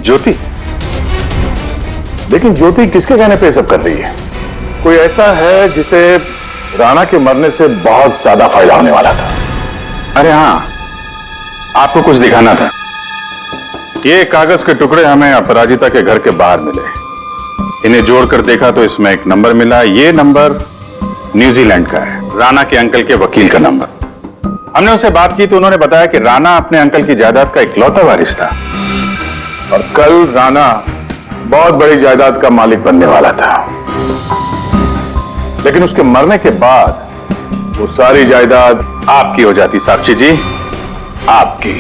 ज्योति। लेकिन ज्योति किसके कहने पे सब कर रही है? कोई ऐसा है जिसे राणा के मरने से बहुत ज्यादा फायदा होने वाला था। अरे हां, आपको कुछ दिखाना था। ये कागज के टुकड़े हमें अपराजिता के घर के बाहर मिले। इन्हें जोड़कर देखा तो इसमें एक नंबर मिला। ये नंबर न्यूजीलैंड का है, राणा के अंकल के वकील का नंबर। हमने उनसे बात की तो उन्होंने बताया कि राणा अपने अंकल की जायदाद का इकलौता वारिस था, और कल राणा बहुत बड़ी जायदाद का मालिक बनने वाला था। लेकिन उसके मरने के बाद वो सारी जायदाद आपकी हो जाती। साक्षी जी, आपकी।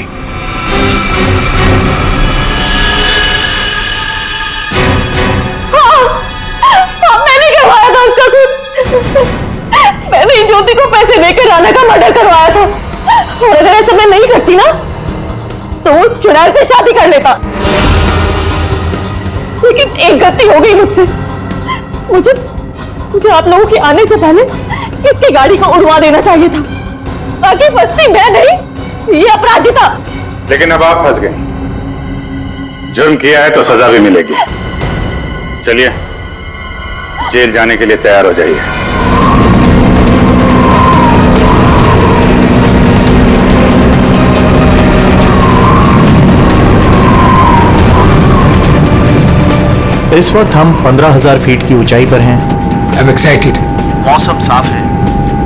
हाँ, मैंने करवाया था उसका कुछ। मैंने ज्योति को पैसे देकर राणा का मर्डर करवाया था, और अगर ऐसा मैं नहीं करती ना तो वो चुनाव से शादी कर लेता। लेकिन एक गलती हो गई मुझसे। मुझे आप लोगों के आने से पहले इसकी गाड़ी को उड़वा देना चाहिए था, ताकि फंसती मैं नहीं, ये अपराजिता। लेकिन अब आप फंस गई। जुर्म किया है तो सजा भी मिलेगी। चलिए, जेल जाने के लिए तैयार हो जाइए। इस वक्त हम 15,000 फीट की ऊंचाई पर हैं। I am excited. मौसम साफ है,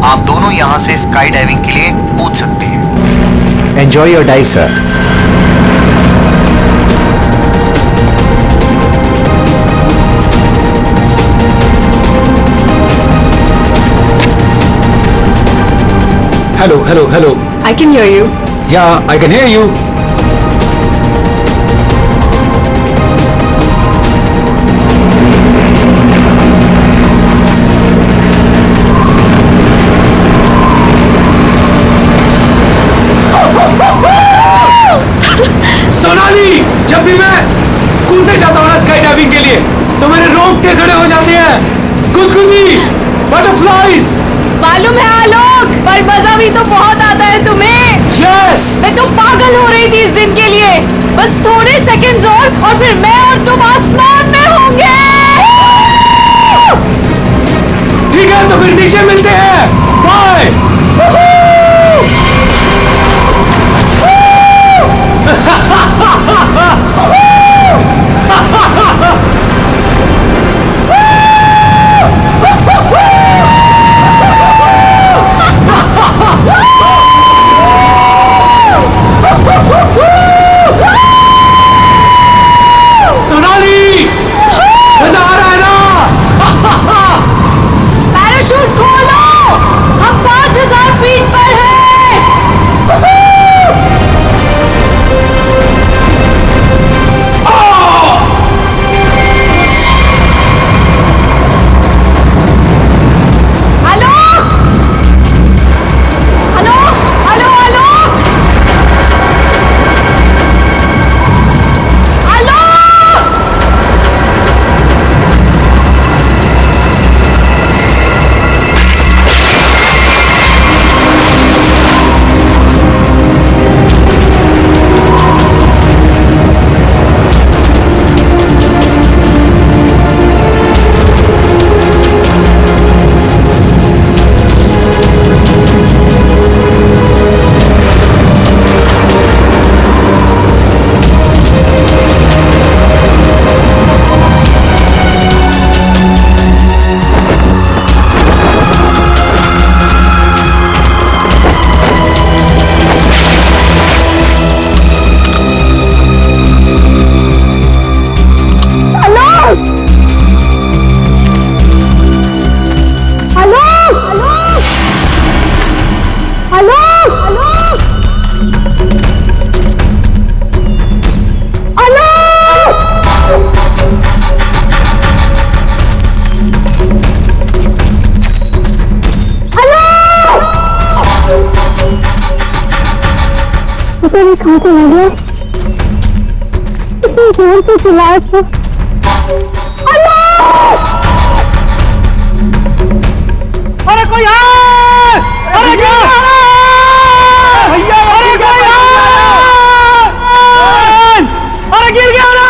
आप दोनों यहां से स्काई डाइविंग के लिए कूद सकते हैं। Enjoy your dive sir. Hello hello hello. I can hear you. Yeah, I can hear you. Sonali, जब भी मैं कूदने जाता हूँ स्काई डाइविंग के लिए तो मेरे रोंगटे खड़े हो जाते हैं। गुदगुदी, बटरफ्लाइज। मालूम है आलोक, पर मजा भी तो बहुत आता है तुम्हें। यस। मैं तो पागल हो रही थी इस दिन के लिए। बस थोड़े सेकंड्स और फिर मैं और तुम आसमान में होंगे। ठीक है, तो फिर नीचे मिलते हैं। बाय। सोनाली, मजा आ रहा है ना? पैराशूट खोलो, हम 5,000 पता नहीं कहाँ चला गया। इतनी जोर से चिल्लाया था। अरे कोई आए! अरे क्या भैया, अरे कोई आए! अरे गिर गया ना!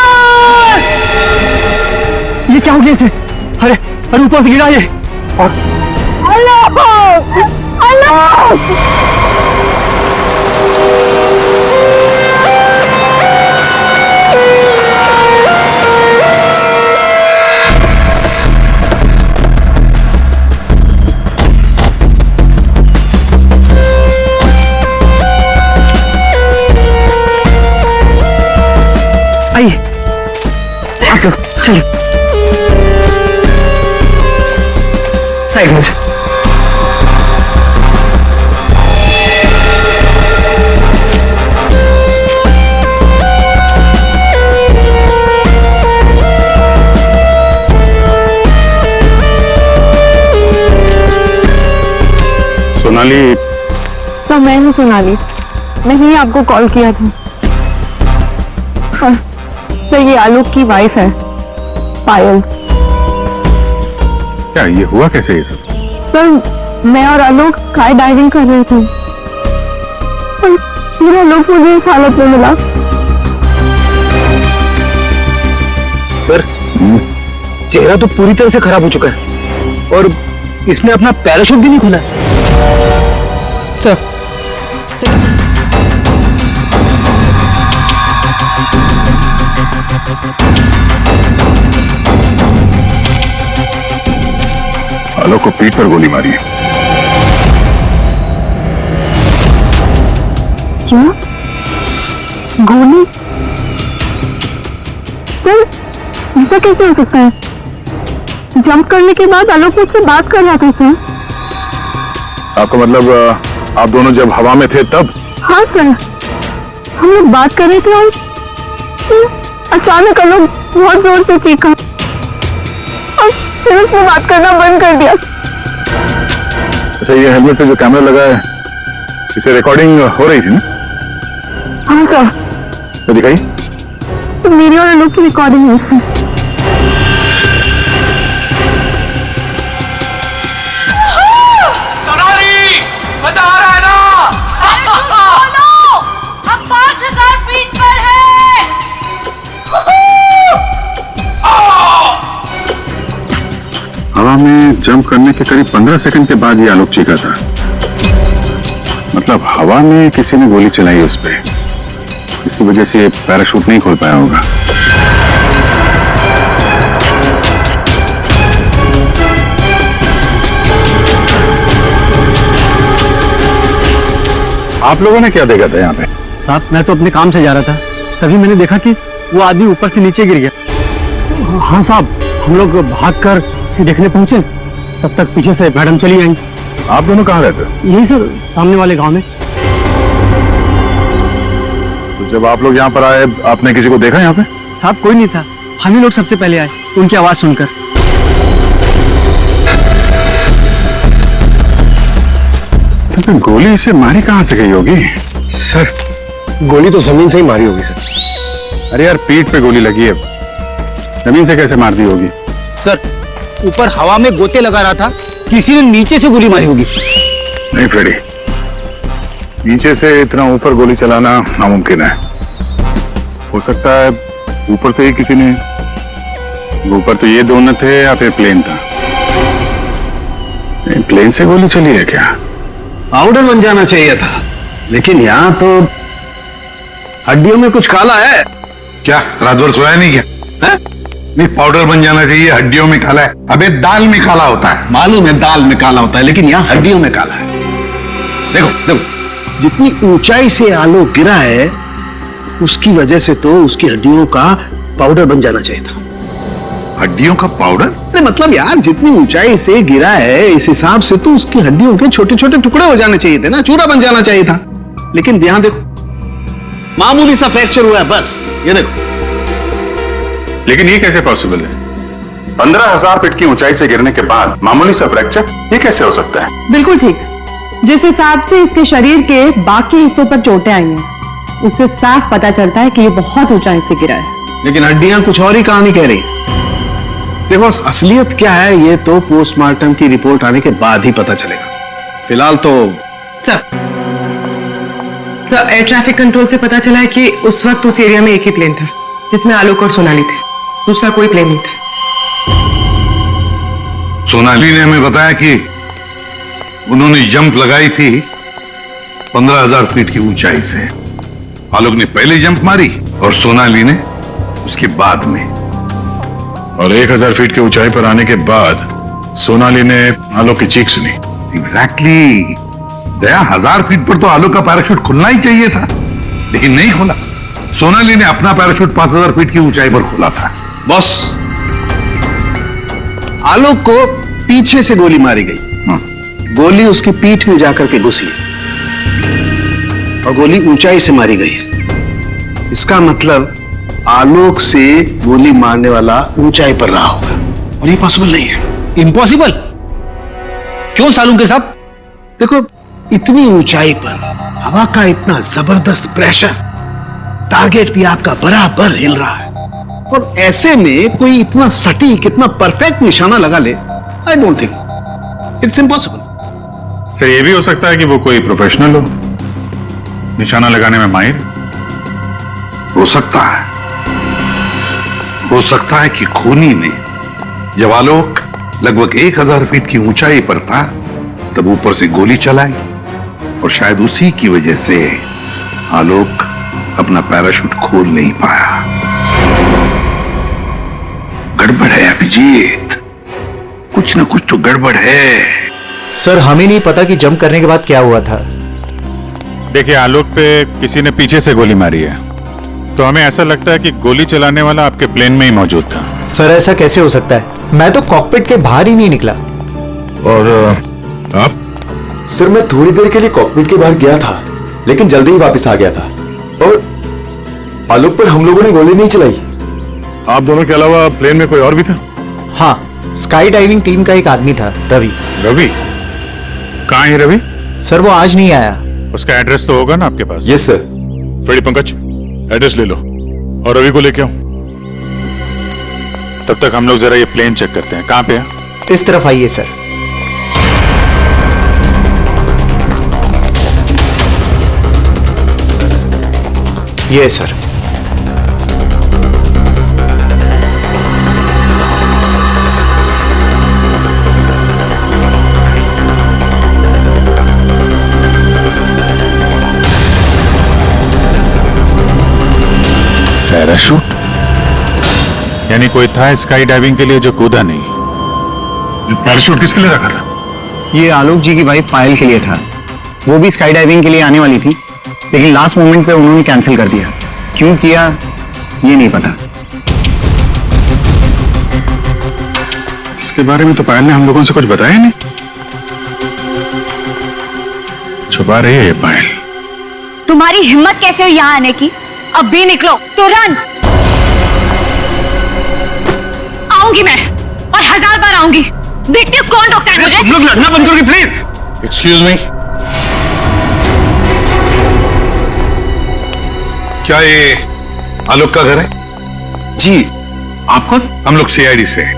ये क्या हो गया इसे? अरे अरे ऊपर से गिरा ये। और आइए आप लोग चलिए साइड में। सोनाली, तो मैं ही सोनाली, मैंने ही आपको कॉल किया था। सर ये आलोक की वाइफ है पायल। क्या ये हुआ कैसे ये सब? सर मैं और आलोक स्काई डाइविंग कर रहे थे और फिर आलोक मुझे इस हालत में मिला। सर चेहरा तो पूरी तरह से खराब हो चुका है और इसने अपना पैराशूट भी नहीं खोला। सर आलोक को पीठ पर गोली मारी है। क्या गोली? सर ऐसा कैसे हो सकता है? जंप करने के बाद आलोक मुझसे बात कर रहा था सर। आपका मतलब आप दोनों जब हवा में थे तब? हाँ सर हम लोग बात कर रहे थे और अचानक आलोक बहुत जोर से चीखा और फिर उसने बात करना बंद कर दिया। अच्छा ये हेलमेट पे जो कैमरा लगा है इसे रिकॉर्डिंग हो रही थी ना? हाँ सर। तो दिखाई तो मेरी और आलोक की रिकॉर्डिंग है इसमें। सोनाली मजा आ रहा है ना? हम 5000 फीट पर हैं। हवा में जंप करने के करीब 15 सेकंड के बाद ये आलोक चीखा था। मतलब हवा में किसी ने गोली चलाई उस पे, इसकी वजह से पैराशूट नहीं खोल पाया होगा। आप लोगों ने क्या देखा था यहाँ पे? साहब मैं तो अपने काम से जा रहा था, तभी मैंने देखा कि वो आदमी ऊपर से नीचे गिर गया। हाँ साहब हम लोग भागकर इसे देखने पहुंचे, तब तक पीछे से मैडम चली आई। आप दोनों कहाँ रहते? यही सर सामने वाले गांव में। तो जब आप लोग यहाँ पर आए आपने किसी को देखा यहाँ पे? साहब कोई नहीं था, हम ही लोग सबसे पहले आए उनकी आवाज सुनकर। तो गोली इसे मारी कहाँ से गई होगी? सर गोली तो जमीन से ही मारी होगी सर। अरे यार पीठ पे गोली लगी है, जमीन से कैसे मार दी होगी? सर ऊपर हवा में गोते लगा रहा था, किसी ने नीचे से गोली मारी होगी। नहीं फ्रेडी, नीचे से इतना ऊपर गोली चलाना नामुमकिन है। हो सकता है ऊपर से ही किसी ने, ऊपर तो ये दोनों थे या फिर प्लेन था। प्लेन से गोली चली है क्या? पाउडर बन जाना चाहिए था, लेकिन यहाँ तो हड्डियों में कुछ काला है। क्या रात भर सोया नहीं क्या? है? नहीं पाउडर बन जाना चाहिए, हड्डियों में काला है। अबे दाल में काला होता है। मालूम है दाल में काला होता है, लेकिन यहाँ हड्डियों में काला है। देखो देखो जितनी ऊंचाई से आलोक गिरा है उसकी वजह से तो उसकी हड्डियों का पाउडर बन जाना चाहिए था। हड्डियों का पाउडर? अरे मतलब यार जितनी ऊंचाई से गिरा है इस हिसाब से तो उसकी हड्डियों के छोटे छोटे टुकड़े हो जाने चाहिए थे ना, चूरा बन जाना चाहिए था। लेकिन यहाँ देखो मामूली सा फ्रैक्चर हुआ है बस, ये देखो। लेकिन ये कैसे पॉसिबल है? 15,000 फीट की ऊंचाई से गिरने के बाद मामूली सा फ्रैक्चर, ये कैसे हो सकता है? बिल्कुल ठीक, जिस हिसाब से इसके शरीर के बाकी हिस्सों पर चोटें आई हैं उससे साफ पता चलता है कि ये बहुत ऊंचाई से गिरा है। लेकिन हड्डियां कुछ और ही कहानी कह रही। देखो असलियत क्या है ये तो पोस्टमार्टम की रिपोर्ट आने के बाद ही पता चलेगा। फिलहाल तो सर एयर ट्रैफिक कंट्रोल से पता चला है कि उस वक्त उस एरिया में एक ही प्लेन था जिसमें आलोक और सोनाली थे, दूसरा कोई प्लेन नहीं था। सोनाली ने हमें बताया कि उन्होंने जंप लगाई थी 15,000 फीट की ऊंचाई से। आलोक ने पहले जंप मारी और सोनाली ने उसके बाद में। और 1,000 फीट की ऊंचाई पर आने के बाद सोनाली ने आलोक की चीख सुनी। एग्जैक्टली दया, 1,000 फीट पर तो आलोक का पैराशूट खुलना ही चाहिए था, लेकिन नहीं खुला। सोनाली ने अपना पैराशूट 5,000 फीट की ऊंचाई पर खोला था। बॉस, आलोक को पीछे से गोली मारी गई। गोली उसकी पीठ में जाकर के घुसी और गोली ऊंचाई से मारी गई है। इसका मतलब आलोक से गोली मारने वाला ऊंचाई पर रहा होगा और ये पॉसिबल नहीं है। इम्पॉसिबल क्यों सालूंके साहब? देखो इतनी ऊंचाई पर हवा का इतना जबरदस्त प्रेशर, टारगेट भी आपका बराबर हिल रहा है और ऐसे में कोई इतना सटीक, इतना परफेक्ट निशाना लगा ले, I don't think it's impossible. Sir ये भी हो सकता है कि वो कोई प्रोफेशनल हो, निशाना लगाने में माहिर। हो सकता है, हो सकता है कि खूनी ने जब आलोक लगभग 1,000 फीट की ऊंचाई पर था तब ऊपर से गोली चलाई और शायद उसी की वजह से आलोक अपना पैराशूट खोल नहीं पाया। गड़बड़ है अभिजीत, कुछ न कुछ तो गड़बड़ है। सर हमें नहीं पता कि जंप करने के बाद क्या हुआ था। देखिए आलोक पे किसी ने पीछे से गोली मारी है, तो हमें ऐसा लगता है कि गोली चलाने वाला आपके प्लेन में ही मौजूद था। सर ऐसा कैसे हो सकता है? मैं तो कॉकपिट के बाहर ही नहीं निकला। और आप? सर मैं थोड़ी देर के लिए कॉकपिट के बाहर गया था, लेकिन जल्दी ही वापस आ गया था और आलोक पर हम लोगों ने गोली नहीं चलाई। आप दोनों के अलावा प्लेन में कोई और भी था? हाँ, स्काई डाइविंग टीम का एक आदमी था, रवि। रवि? कहाँ है रवि? सर वो आज नहीं आया। उसका एड्रेस तो होगा ना आपके पास? Yes sir. Freddy Pankaj, address ले लो और रवि को लेके आओ। तब तक हम लोग जरा ये प्लेन चेक करते हैं। कहाँ पे है? इस तरफ आइए सर। ये सर। पैराशूट? यानी कोई था स्काई डाइविंग के लिए जो कूदा नहीं। पैराशूट किसके लिए रखा था? ये आलोक जी की वाइफ पायल के लिए था। वो भी स्काई डाइविंग के लिए आने वाली थी, लेकिन लास्ट मोमेंट पे उन्होंने कैंसिल कर दिया। क्यों किया ये नहीं पता। इसके बारे में तो पायल ने हम लोगों से कुछ बताया नहीं। छुपा रही है ये पायल। तुम्हारी हिम्मत कैसे हुई यहाँ आने की? अब भी निकलो तुरंत। आऊंगी मैं और 1000 बार आऊंगी। देखती हूँ कौन रोकता है मुझे। तुम लोग लड़ना बंद करोगे प्लीज? एक्सक्यूज मी, क्या ये आलोक का घर है? जी। आप कौन? हम लोग सीआईडी से हैं।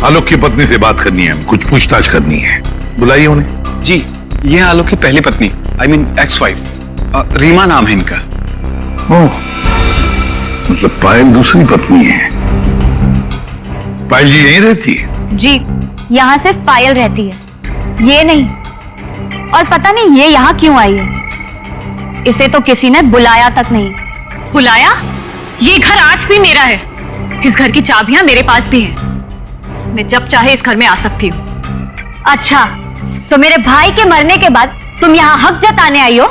आलोक की पत्नी से बात करनी है, कुछ पूछताछ करनी है। बुलाइए उन्हें। जी, ये आलोक की पहली पत्नी, I mean ex wife, Reema नाम है इनका। ओह, मतलब पायल दूसरी पत्नी है। पायल जी यहीं रहती है? जी, यहाँ सिर्फ पायल रहती है, ये नहीं। और पता नहीं ये यहाँ क्यों आई है। इसे तो किसी ने बुलाया तक नहीं। बुलाया? ये घर आज भी मेरा है। इस घर की चाबियां मेरे पास भी हैं। मैं जब चाहे इस घर में आ सकती हूँ। अच्छा, तो मेरे भाई के मरने के बाद तुम यहाँ हक जताने आई हो,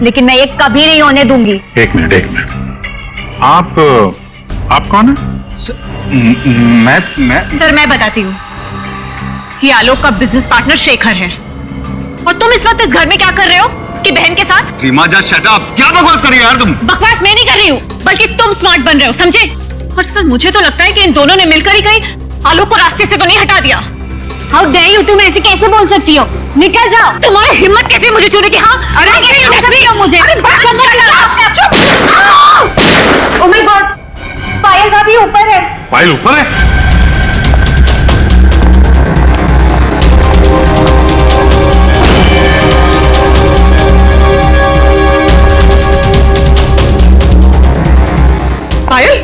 लेकिन मैं ये कभी नहीं होने दूंगी। एक मिनट। आप कौन है? मैं सर मैं बताती हूँ। ये आलोक का बिजनेस पार्टनर शेखर है। और तुम इस वक्त इस घर में क्या कर रहे हो उसकी बहन के साथ? रीमा जा शट अप। क्या बकवास कर रही हो यार तुम? बकवास मैं नहीं कर रही हूँ, बल्कि तुम स्मार्ट बन रहे हो, समझे? और सर मुझे तो लगता है कि इन दोनों ने मिलकर ही कहीं आलोक को रास्ते से तो नहीं हटा दिया। हाउ डेयर यू, तुम ऐसे कैसे बोल सकती हो? निकल जाओ। तुम्हारी हिम्मत कैसे मुझे छूने की? हाँ, अरे कैसे छू सकती हो मुझे? ओह माय गॉड, पायल भाभी ऊपर है। पायल ऊपर है? पायल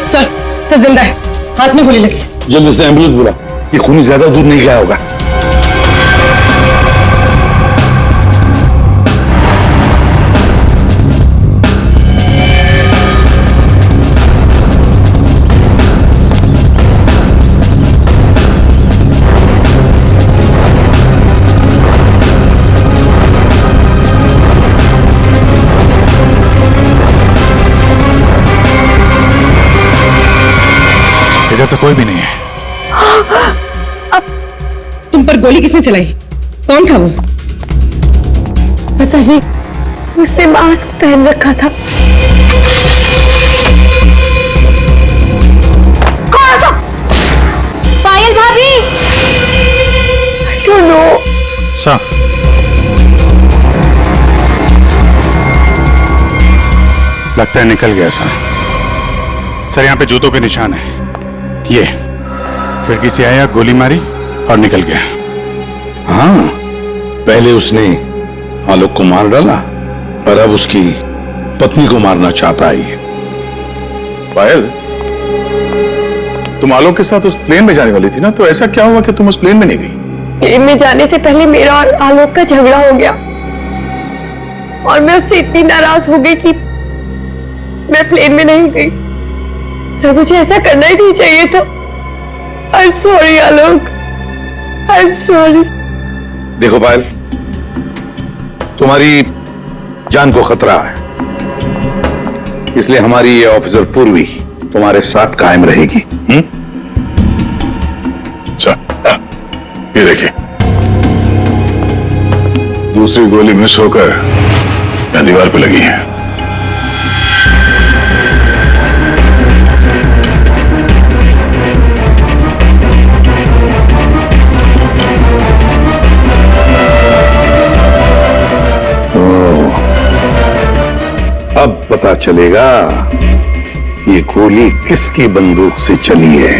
सर जिंदा है, हाथ में गोली लगी। जल्दी से एम्बुलेंस बुला, ये खूनी ज्यादा दूर नहीं गया होगा। इधर तो कोई भी नहीं है। अब तुम पर गोली किसने चलाई? कौन था वो? पता नहीं, उसने मास्क पहन रखा था। पायल भाभी। क्यों नो? सर, लगता है निकल गया सर। सर यहाँ पे जूतों के निशान है। ये खिड़की से आया, गोली मारी और निकल गया। हाँ, पहले उसने आलोक को मार डाला और अब उसकी पत्नी को मारना चाहता है। पायल, तुम आलोक के साथ उस प्लेन में जाने वाली थी ना, तो ऐसा क्या हुआ कि तुम उस प्लेन में नहीं गई? प्लेन में जाने से पहले मेरा और आलोक का झगड़ा हो गया और मैं उससे इतनी नाराज हो गई कि मैं प्लेन में नहीं गई। सर, मुझे ऐसा करना ही नहीं चाहिए था। I'm sorry Alok, I'm sorry। देखो पायल, तुम्हारी जान को खतरा है, इसलिए हमारी ये ऑफिसर पूर्वी तुम्हारे साथ कायम रहेगी। अच्छा, ये देखिए, दूसरी गोली मिस होकर यहाँ दीवार पे लगी है। अब पता चलेगा ये गोली किसकी बंदूक से चली है।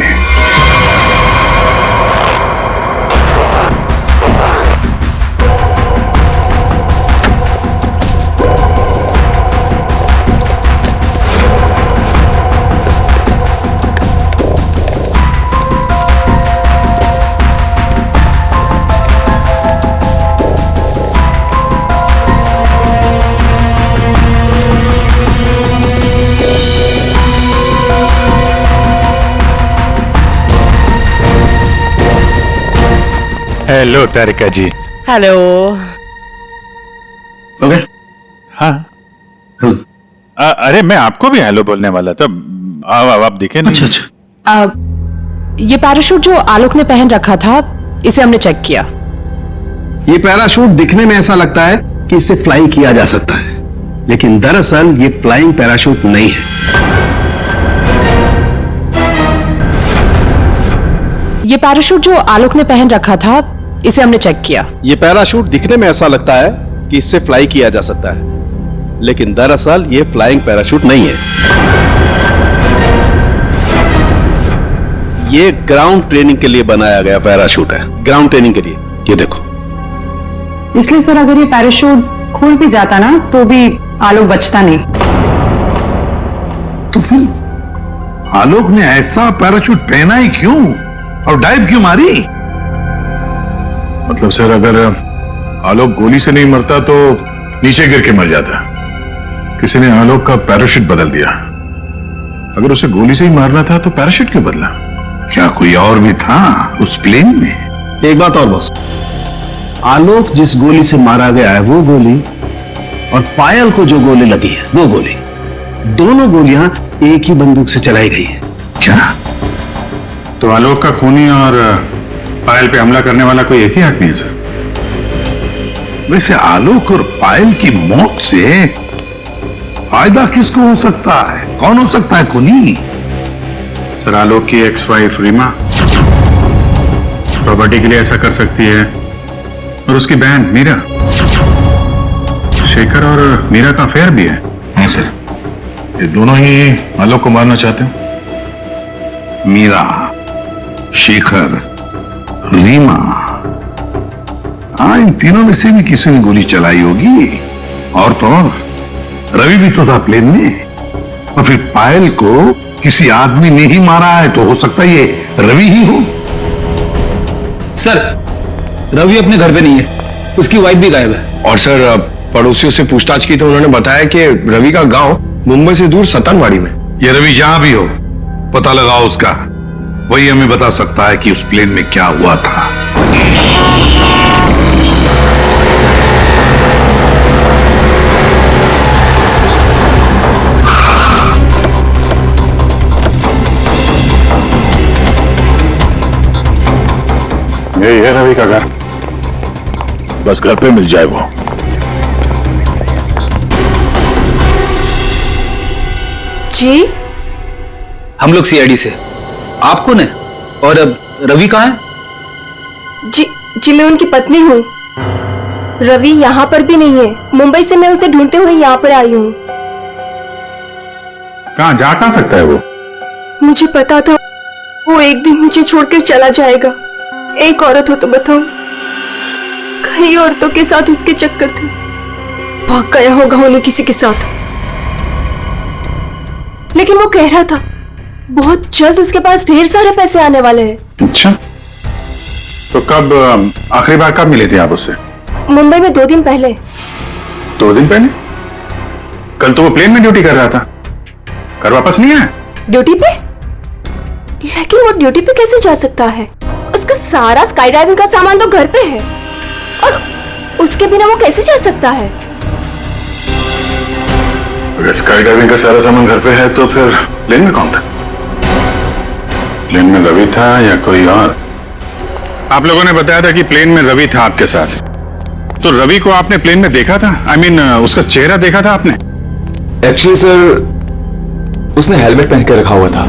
हेलो तारिका जी। हेलो। ओके। हाँ। अरे मैं आपको भी हेलो बोलने वाला था। आप दिखे नहीं। अच्छा। ये पैराशूट जो आलोक ने पहन रखा था, इसे हमने चेक किया। ये पैराशूट दिखने में ऐसा लगता है कि इसे फ्लाई किया जा सकता है, लेकिन दरअसल ये फ्लाइंग पैराशूट नहीं है। ये पैराशूट जो आलोक ने पहन रखा था, इसे हमने चेक किया। ये पैराशूट दिखने में ऐसा लगता है कि इससे फ्लाई किया जा सकता है, लेकिन दरअसल ये फ्लाइंग पैराशूट नहीं है। ये ग्राउंड ट्रेनिंग के लिए बनाया गया पैराशूट है, ग्राउंड ट्रेनिंग के लिए। ये देखो। इसलिए सर, अगर ये पैराशूट खुल भी जाता ना, तो भी आलोक बचता नहीं। तो फिर आलोक ने ऐसा पैराशूट पहना ही क्यों और डाइव क्यों मारी? मतलब सर, अगर आलोक गोली से नहीं मरता तो नीचे गिर के मर जाता। किसी ने आलोक का पैराशूट बदल दिया। अगर उसे गोली से ही मारना था तो पैराशूट क्यों बदला? क्या कोई और भी था उस प्लेन में? एक बात और बस, आलोक जिस गोली से मारा गया है वो गोली, और पायल को जो गोली लगी है वो गोली, दोनों गोलियां एक ही बंदूक से चलाई गई है। क्या? तो आलोक का खूनी और पायल पे हमला करने वाला कोई एक ही आदमी है सर? वैसे आलोक और पायल की मौत से फायदा किसको हो सकता है? कौन हो सकता है खूनी? सर, आलोक की एक्स वाइफ रीमा। प्रॉपर्टी के लिए ऐसा कर सकती है। और उसकी बहन मीरा, शेखर और मीरा का अफेयर भी है। हाँ सर, ये दोनों ही आलोक को मारना चाहते हो। मीरा, शेखर, रीमा, हाँ इन तीनों में से भी किसी ने गोली चलाई होगी। और तो और रवि भी तो था प्लेन में। और फिर पायल को किसी आदमी ने ही मारा है, तो हो सकता है ये रवि ही हो। सर, रवि अपने घर पे नहीं है, उसकी वाइफ भी गायब है। और सर पड़ोसियों से पूछताछ की तो उन्होंने बताया कि रवि का गांव मुंबई से दूर सतनवाड़ी में। ये रवि जहां भी हो पता लगाओ उसका, वही हमें बता सकता है कि उस प्लेन में क्या हुआ था। यही है रवि का घर, बस घर पे मिल जाए वो। जी, हम लोग सीआईडी से। आप कौन है और अब रवि कहाँ है? जी मैं उनकी पत्नी हूँ। रवि यहाँ पर भी नहीं है। मुंबई से मैं उसे ढूंढते हुए यहाँ पर आई हूँ। कहाँ जा कहाँ सकता है वो? मुझे पता था वो एक दिन मुझे छोड़कर चला जाएगा। एक औरत हो तो बताओ, कई औरतों के साथ उसके चक्कर थे। भाग गया होगा उन्हें किसी के साथ। लेकिन वो कह रहा था बहुत जल्द उसके पास ढेर सारे पैसे आने वाले हैं। अच्छा, तो कब आखिरी बार कब मिले थे आप उससे? मुंबई में 2 दिन पहले। 2 दिन पहले? कल तो वो प्लेन में ड्यूटी कर रहा था, घर वापस नहीं आया? ड्यूटी पे? लेकिन वो ड्यूटी पे कैसे जा सकता है? उसका सारा स्काई डाइविंग का सामान तो घर पे है, और उसके बिना वो कैसे जा सकता है? अगर स्काई डाइविंग का सारा सामान घर पे है तो फिर प्लेन में कौन था? प्लेन में रवि था या कोई और? आप लोगों ने बताया था कि प्लेन में रवि था आपके साथ, तो रवि को आपने प्लेन में देखा था? I mean, उसका चेहरा देखा था आपने? एक्चुअली सर उसने हेलमेट पहन के रखा हुआ था।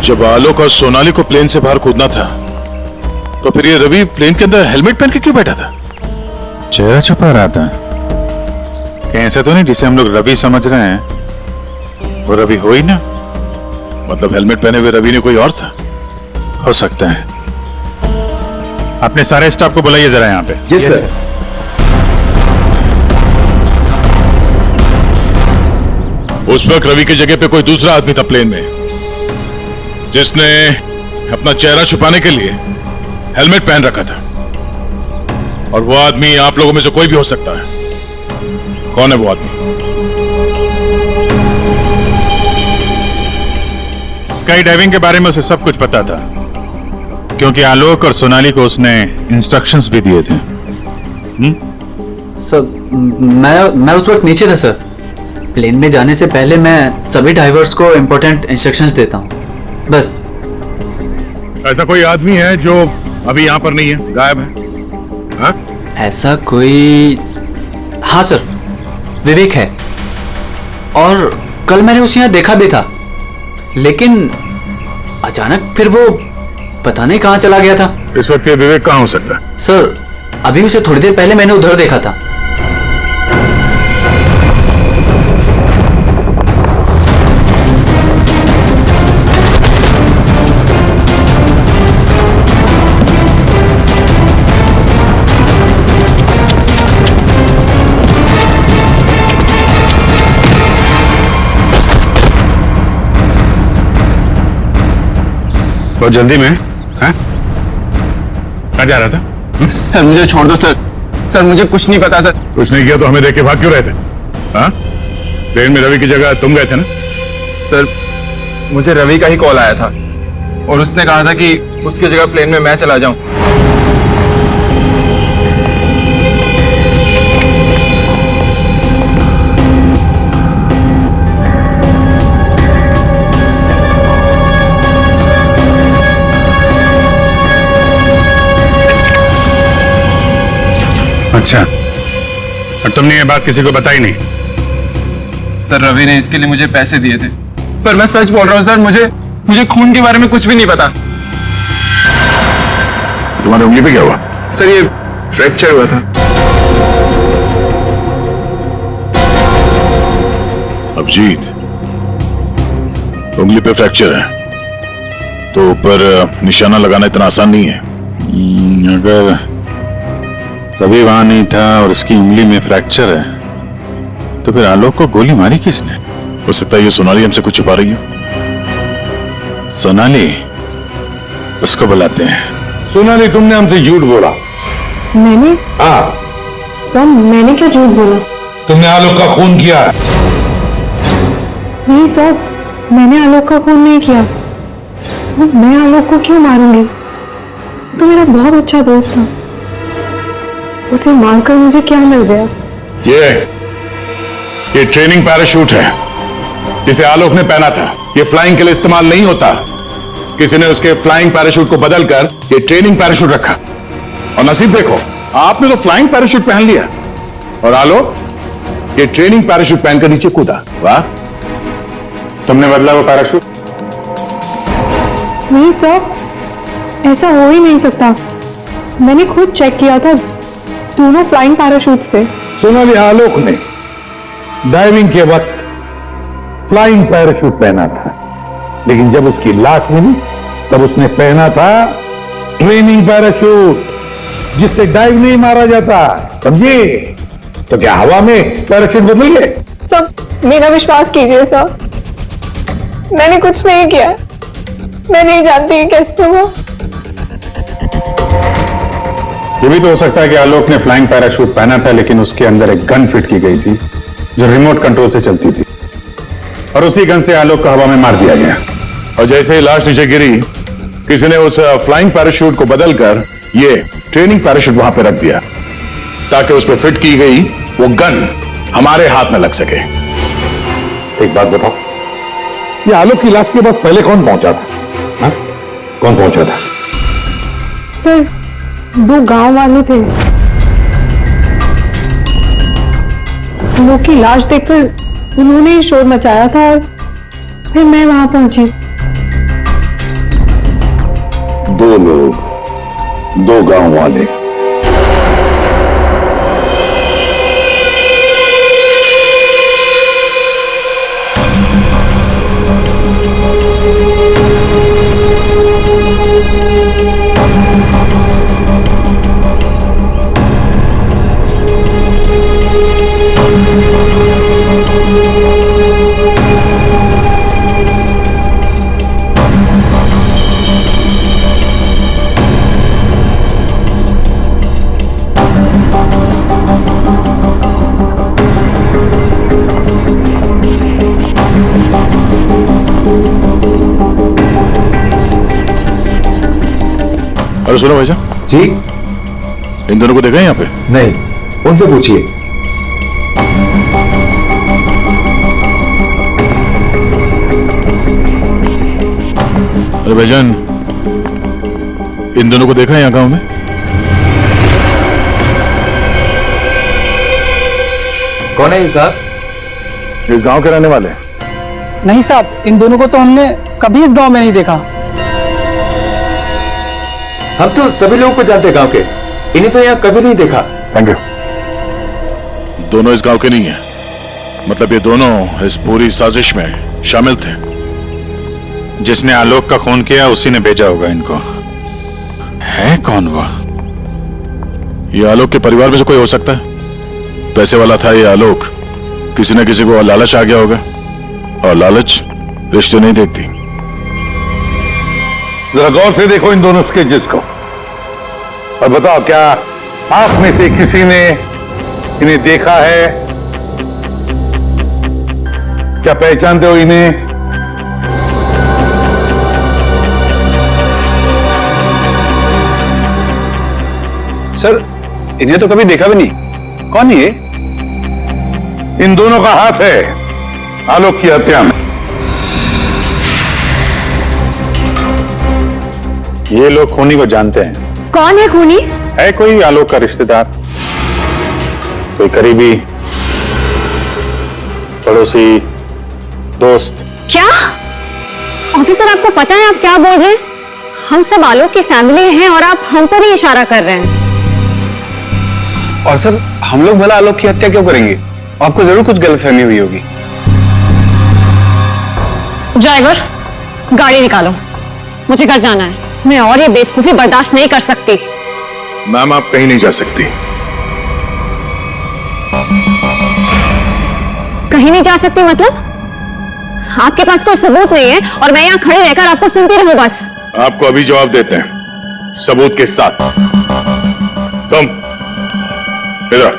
जब आलोक और सोनाली को प्लेन से बाहर कूदना था, तो फिर ये रवि प्लेन के अंदर हेलमेट पहन के क्यों बैठा था? चेहरा छुपा रहा था। कहीं ऐसा तो नहीं जिसे हम लोग रवि समझ रहे हैं वो रवि हो ही ना? मतलब हेलमेट पहने हुए रवि ने कोई और था? हो सकता है। अपने सारे स्टाफ को बुलाइए जरा यहाँ पे। Yes sir. उस वक्त रवि की जगह पे कोई दूसरा आदमी था प्लेन में, जिसने अपना चेहरा छुपाने के लिए हेलमेट पहन रखा था। और वो आदमी आप लोगों में से कोई भी हो सकता है। कौन है वो आदमी? स्काई डाइविंग के बारे में उसे सब कुछ पता था, क्योंकि आलोक और सोनाली को उसने इंस्ट्रक्शंस भी दिए थे। सर, मैं उस वक्त नीचे था सर। प्लेन में जाने से पहले मैं सभी डाइवर्स को इंपॉर्टेंट इंस्ट्रक्शंस देता हूँ, बस। ऐसा कोई आदमी है जो अभी यहाँ पर नहीं है, गायब है? हाँ? ऐसा कोई? हाँ सर, विवेक है। और कल मैंने उसे यहाँ देखा भी था, लेकिन अचानक फिर वो पता नहीं कहाँ चला गया था। इस वक्त ये विवेक कहाँ हो सकता है? सर, अभी उसे थोड़ी देर पहले मैंने उधर देखा था। बहुत जल्दी में? हाँ? कहाँ जा रहा था? सर मुझे छोड़ दो सर। सर मुझे कुछ नहीं पता था। कुछ नहीं किया तो हमें देख के भाग क्यों रहे थे? हाँ? प्लेन में रवि की जगह तुम गए थे ना? सर मुझे रवि का ही कॉल आया था और उसने कहा था कि उसकी जगह प्लेन में मैं चला जाऊं। अच्छा, और तुमने ये बात किसी को बताई नहीं? सर रवि ने इसके लिए मुझे पैसे दिए थे, पर मैं सच बोल रहा हूँ सर, मुझे खून के बारे में कुछ भी नहीं पता। तुम्हारी उंगली पे क्या हुआ? सर ये फ्रैक्चर हुआ था। अभिजीत, उंगली पे फ्रैक्चर है तो ऊपर निशाना लगाना इतना आसान नहीं है। अगर रवि वहां नहीं था और उसकी उंगली में फ्रैक्चर है तो फिर आलोक को गोली मारी किसने? हो सकता है ये सोनाली हमसे कुछ छुपा रही है। सोनाली, उसको बुलाते हैं। सोनाली, तुमने हमसे झूठ बोला। मैंने? हाँ। सर मैंने क्या झूठ बोला? तुमने आलोक का खून किया है। नहीं सर, मैंने आलोक का खून नहीं किया। सर मैं आलोक को क्यों मारूंगी? तो मेरा बहुत अच्छा दोस्त था, उसे मारकर मुझे क्या मिल गया? ये ट्रेनिंग पैराशूट है जिसे आलोक ने पहना था। ये फ्लाइंग के लिए इस्तेमाल नहीं होता। किसी ने उसके फ्लाइंग पैराशूट को बदलकर ये ट्रेनिंग पैराशूट रखा और नसीब देखो, आपने तो फ्लाइंग पैराशूट पहन लिया और आलोक ये ट्रेनिंग पैराशूट पहनकर नीचे कूदा। वाह, तुमने बदला वो पैराशूट? नहीं सर, ऐसा हो ही नहीं सकता। मैंने खुद चेक किया था, दोनों फ्लाइंग पैराशूट्स थे। सोनाली, आलोक ने डाइविंग के वक्त फ्लाइंग पैराशूट पहना था, लेकिन जब उसकी लाश मिली तब उसने पहना था ट्रेनिंग पैराशूट जिससे डाइव नहीं मारा जाता। समझे? तो क्या हवा में पैराशूट बदलेंगे? सब मेरा विश्वास कीजिए सर, मैंने कुछ नहीं किया। मैं नहीं जानती कि कैसे हुआ। ये भी तो हो सकता है कि आलोक ने फ्लाइंग पैराशूट पहना था लेकिन उसके अंदर एक गन फिट की गई थी जो रिमोट कंट्रोल से चलती थी और उसी गन से आलोक को हवा में मार दिया गया। और जैसे ही लाश नीचे गिरी, किसी ने उस फ्लाइंग पैराशूट को बदलकर ये ट्रेनिंग पैराशूट वहां पे रख दिया ताकि उस पर फिट की गई वो गन हमारे हाथ में लग सके। एक बात बताओ, ये आलोक की लाश के पास पहले कौन पहुंचा था? हा? कौन पहुंचा था? सर 2 गांव वाले थे, लोग की लाश देखकर उन्होंने ही शोर मचाया था और फिर मैं वहां पहुंची। 2 लोग, 2 गांव वाले। अरे सुनो भाई साहब जी, इन दोनों को देखा है यहाँ पे? नहीं, उनसे पूछिए। अरे भाईजान, इन दोनों को देखा है यहाँ गांव में? कौन है ये साहब? इस गांव के रहने वाले? नहीं साहब, इन दोनों को तो हमने कभी इस गांव में नहीं देखा। हम तो सभी लोगों को जानते गांव के, इन्हें तो यहाँ कभी नहीं देखा। Thank you. दोनों इस गांव के नहीं है, मतलब ये दोनों इस पूरी साजिश में शामिल थे। जिसने आलोक का खून किया उसी ने भेजा होगा इनको। है कौन वो? ये आलोक के परिवार में से कोई हो सकता है। पैसे वाला था ये आलोक, किसी न किसी को लालच आ गया होगा और लालच रिश्ते नहीं देखती। जरा गौर से देखो इन दोनों स्केचेस को और बताओ, क्या आप में से किसी ने इन्हें देखा है? क्या पहचानते हो इन्हें? सर इन्हें तो कभी देखा भी नहीं। कौन है ये? इन दोनों का हाथ है आलोक की हत्या में। ये लोग खूनी को जानते हैं। कौन है खूनी? है कोई आलोक का रिश्तेदार, कोई करीबी, पड़ोसी, दोस्त। क्या ऑफिसर, आपको पता है आप क्या बोल रहे हैं? हम सब आलोक की फैमिली हैं और आप हम पर ही इशारा कर रहे हैं। और सर, हम लोग भला आलोक की हत्या क्यों करेंगे? आपको जरूर कुछ गलतफहमी हुई होगी। ड्राइवर, गाड़ी निकालो, मुझे घर जाना है। मैं और ये बेवकूफी बर्दाश्त नहीं कर सकती। मैम, आप कहीं नहीं जा सकती। कहीं नहीं जा सकती मतलब? आपके पास कोई सबूत नहीं है और मैं यहाँ खड़े रहकर आपको सुनती रहूं बस? आपको अभी जवाब देते हैं, सबूत के साथ। तुम इधर।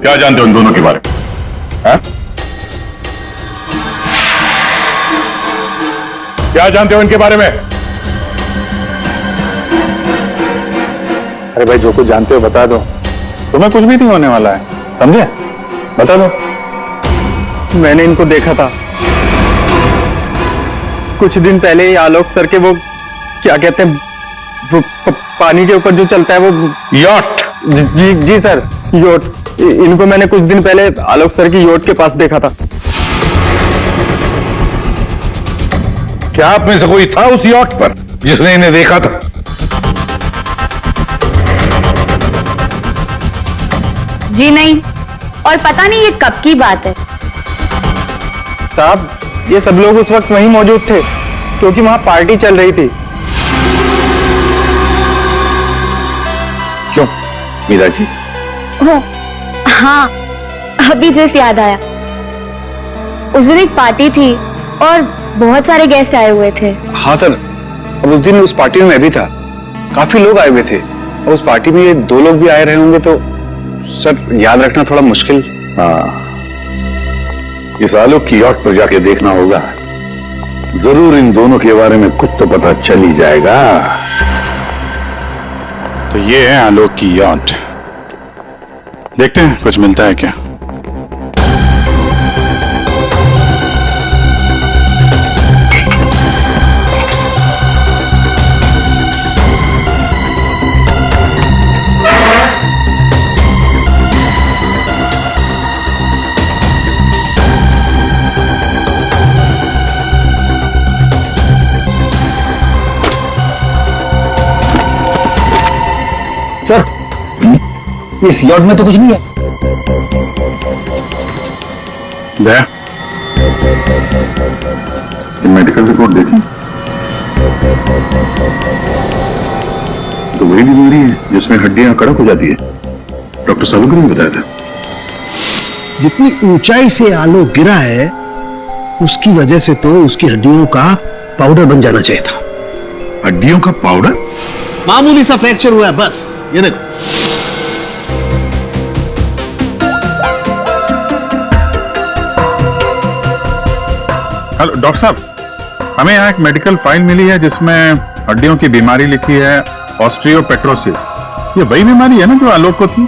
क्या जानते हो इन दोनों के बारे में? हाँ? क्या जानते हो इनके बारे में? अरे भाई, जो कुछ जानते हो बता दो। तुम्हें कुछ भी नहीं होने वाला है, समझे? बता दो। मैंने इनको देखा था कुछ दिन पहले ही। आलोक सर के वो क्या कहते हैं, वो पानी के ऊपर जो चलता है वो यॉट। जी जी सर, योट। इनको मैंने कुछ दिन पहले आलोक सर की योट के पास देखा था। क्या आप में से कोई था उस यॉट पर जिसने इन्हें देखा था? जी नहीं, और पता नहीं ये कब की बात है। साहब, ये सब लोग उस वक्त वहीं मौजूद थे क्योंकि वहां पार्टी चल रही थी। क्यों मीरा जी? हो, हाँ, अभी जस्ट याद आया। उस दिन एक पार्टी थी और बहुत सारे गेस्ट आए हुए थे। हाँ सर, अब उस दिन उस पार्टी में मैं भी था। काफी लोग आए हुए थे और उस पार्टी में ये 2 लोग भी आए रहे होंगे, तो सर याद रखना थोड़ा मुश्किल। हाँ, इस आलोक की यॉट पर जाके देखना होगा। जरूर इन दोनों के बारे में कुछ तो पता चल ही जाएगा। तो ये है आलोक की यॉट। देखते हैं कुछ मिलता है क्या। सर, इस यॉट में तो कुछ नहीं है। दया, मेडिकल रिपोर्ट देखी तो वही बीमारी है जिसमें हड्डियां कड़क हो जाती है। डॉक्टर सालुग्री ने बताया था। जितनी ऊंचाई से आलोक गिरा है उसकी वजह से तो उसकी हड्डियों का पाउडर बन जाना चाहिए था। हड्डियों का पाउडर? मामूली सा फ्रैक्चर हुआ है बस, ये देखो। हेलो डॉक्टर साहब, हमें यहाँ एक मेडिकल फाइल मिली है जिसमें हड्डियों की बीमारी लिखी है, ऑस्टियोपेट्रोसिस। ये वही बीमारी है ना जो आलोक को थी,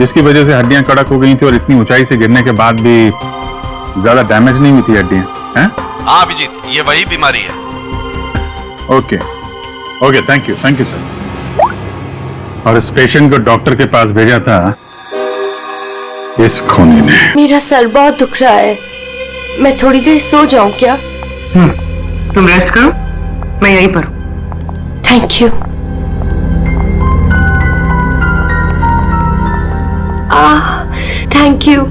जिसकी वजह से हड्डियां कड़क हो गई थी और इतनी ऊंचाई से गिरने के बाद भी ज्यादा डैमेज नहीं हुई थी हड्डियां, हैं? हाँ अभिजीत, ये वही बीमारी है। Okay okay, thank you sir. और इस पेशेंट को डॉक्टर के पास भेजा था इस खूनी ने। मेरा सर बहुत दुख रहा है, मैं थोड़ी देर सो जाऊं क्या? तुम रेस्ट करो, मैं यहीं पर हूं। Thank you. Thank you.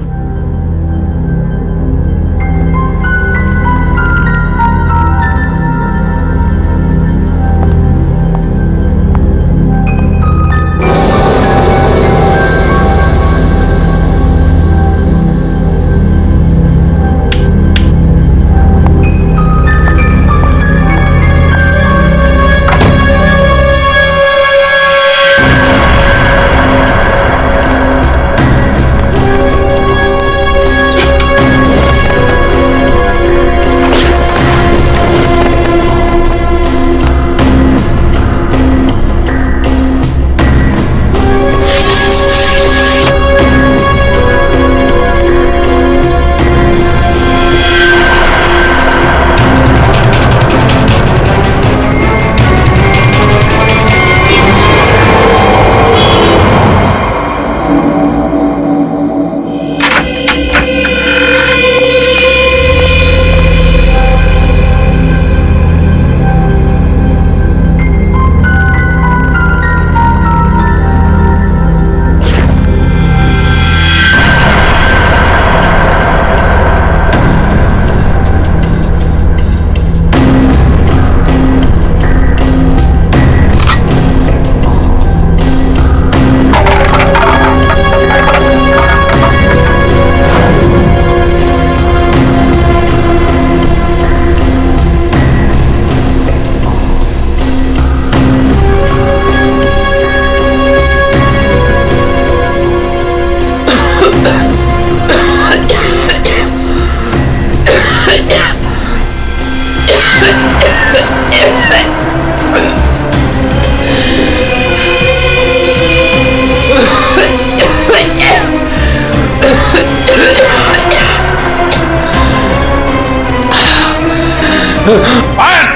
Fire!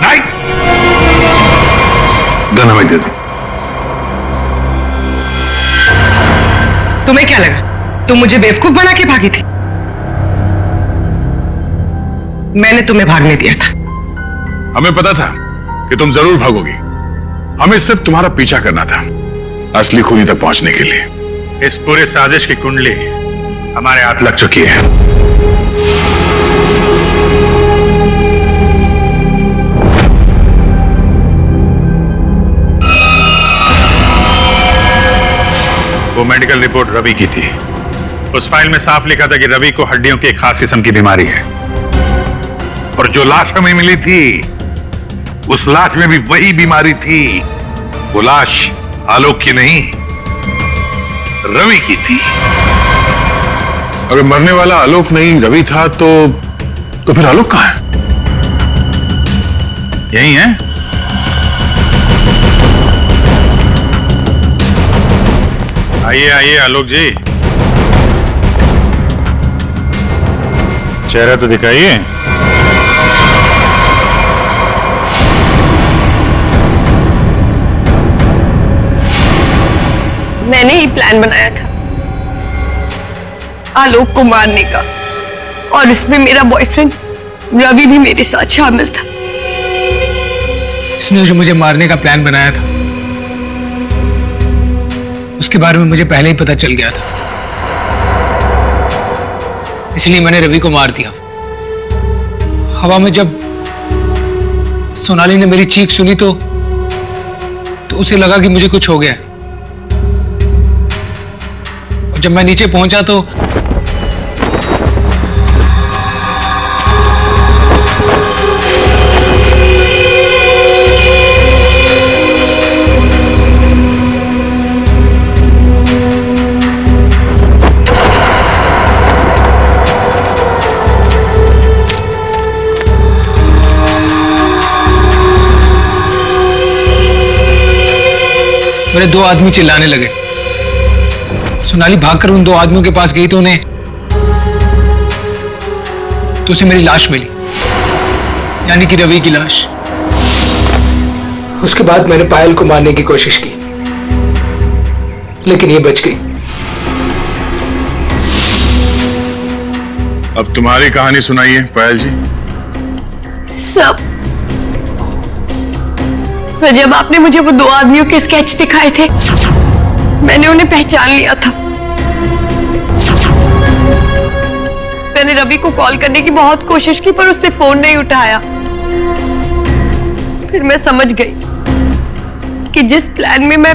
Night! Gun हमें दे दो। तुम्हें क्या लगा तुम मुझे बेवकूफ बना के भागी थी? मैंने तुम्हें भागने दिया था। हमें पता था कि तुम जरूर भागोगी। हमें सिर्फ तुम्हारा पीछा करना था असली खूनी तक पहुंचने के लिए। इस पूरे साजिश की कुंडली हमारे हाथ लग चुकी है। वो मेडिकल रिपोर्ट रवि की थी। उस फाइल में साफ लिखा था कि रवि को हड्डियों की एक खास किस्म की बीमारी है, और जो लाश हमें मिली थी उस लाश में भी वही बीमारी थी। वो लाश आलोक की नहीं, रवि की थी। अगर मरने वाला आलोक नहीं रवि था तो फिर आलोक कहां है? यही है? आइए आइए आलोक जी, चेहरा तो दिखाइए। मैंने ही प्लान बनाया था आलोक को मारने का, और इसमें मेरा बॉयफ्रेंड रवि भी मेरे साथ शामिल था। इसने जो मुझे मारने का प्लान बनाया था उसके बारे में मुझे पहले ही पता चल गया था, इसलिए मैंने रवि को मार दिया। हवा में जब सोनाली ने मेरी चीख सुनी तो उसे लगा कि मुझे कुछ हो गया, और जब मैं नीचे पहुंचा तो मेरे दो आदमी चिल्लाने लगे। सोनाली भागकर उन दो आदमियों के पास गई तो उसे मेरी लाश मिली, यानी कि रवि की लाश। उसके बाद मैंने पायल को मारने की कोशिश की, लेकिन ये बच गई। अब तुम्हारी कहानी सुनाइए पायल जी। सब सर, जब आपने मुझे वो दो आदमियों के स्केच दिखाए थे मैंने उन्हें पहचान लिया था। मैंने रवि को कॉल करने की बहुत कोशिश की पर उसने फोन नहीं उठाया। फिर मैं समझ गई कि जिस प्लान में मैं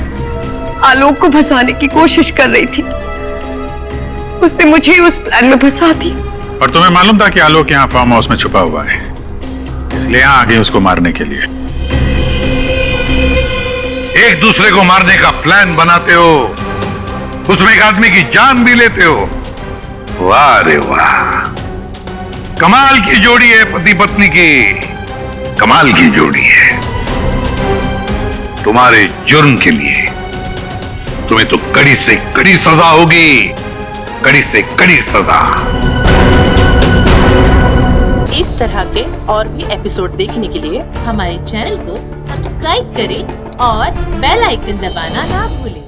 आलोक को फंसाने की कोशिश कर रही थी उसने मुझे ही उस प्लान में फंसा दी। और तुम्हें मालूम था कि आलोक यहाँ फार्म हाउस में छुपा हुआ है, इसलिए यहाँ आ गए उसको मारने के लिए। एक दूसरे को मारने का प्लान बनाते हो, उसमें एक आदमी की जान भी लेते हो। वाह रे वाह, कमाल की जोड़ी है पति पत्नी की, कमाल की जोड़ी है। तुम्हारे जुर्म के लिए तुम्हें तो कड़ी से कड़ी सजा होगी, कड़ी से कड़ी सजा। इस तरह के और भी एपिसोड देखने के लिए हमारे चैनल को सब्सक्राइब करें और बेल आइकन दबाना ना भूलें।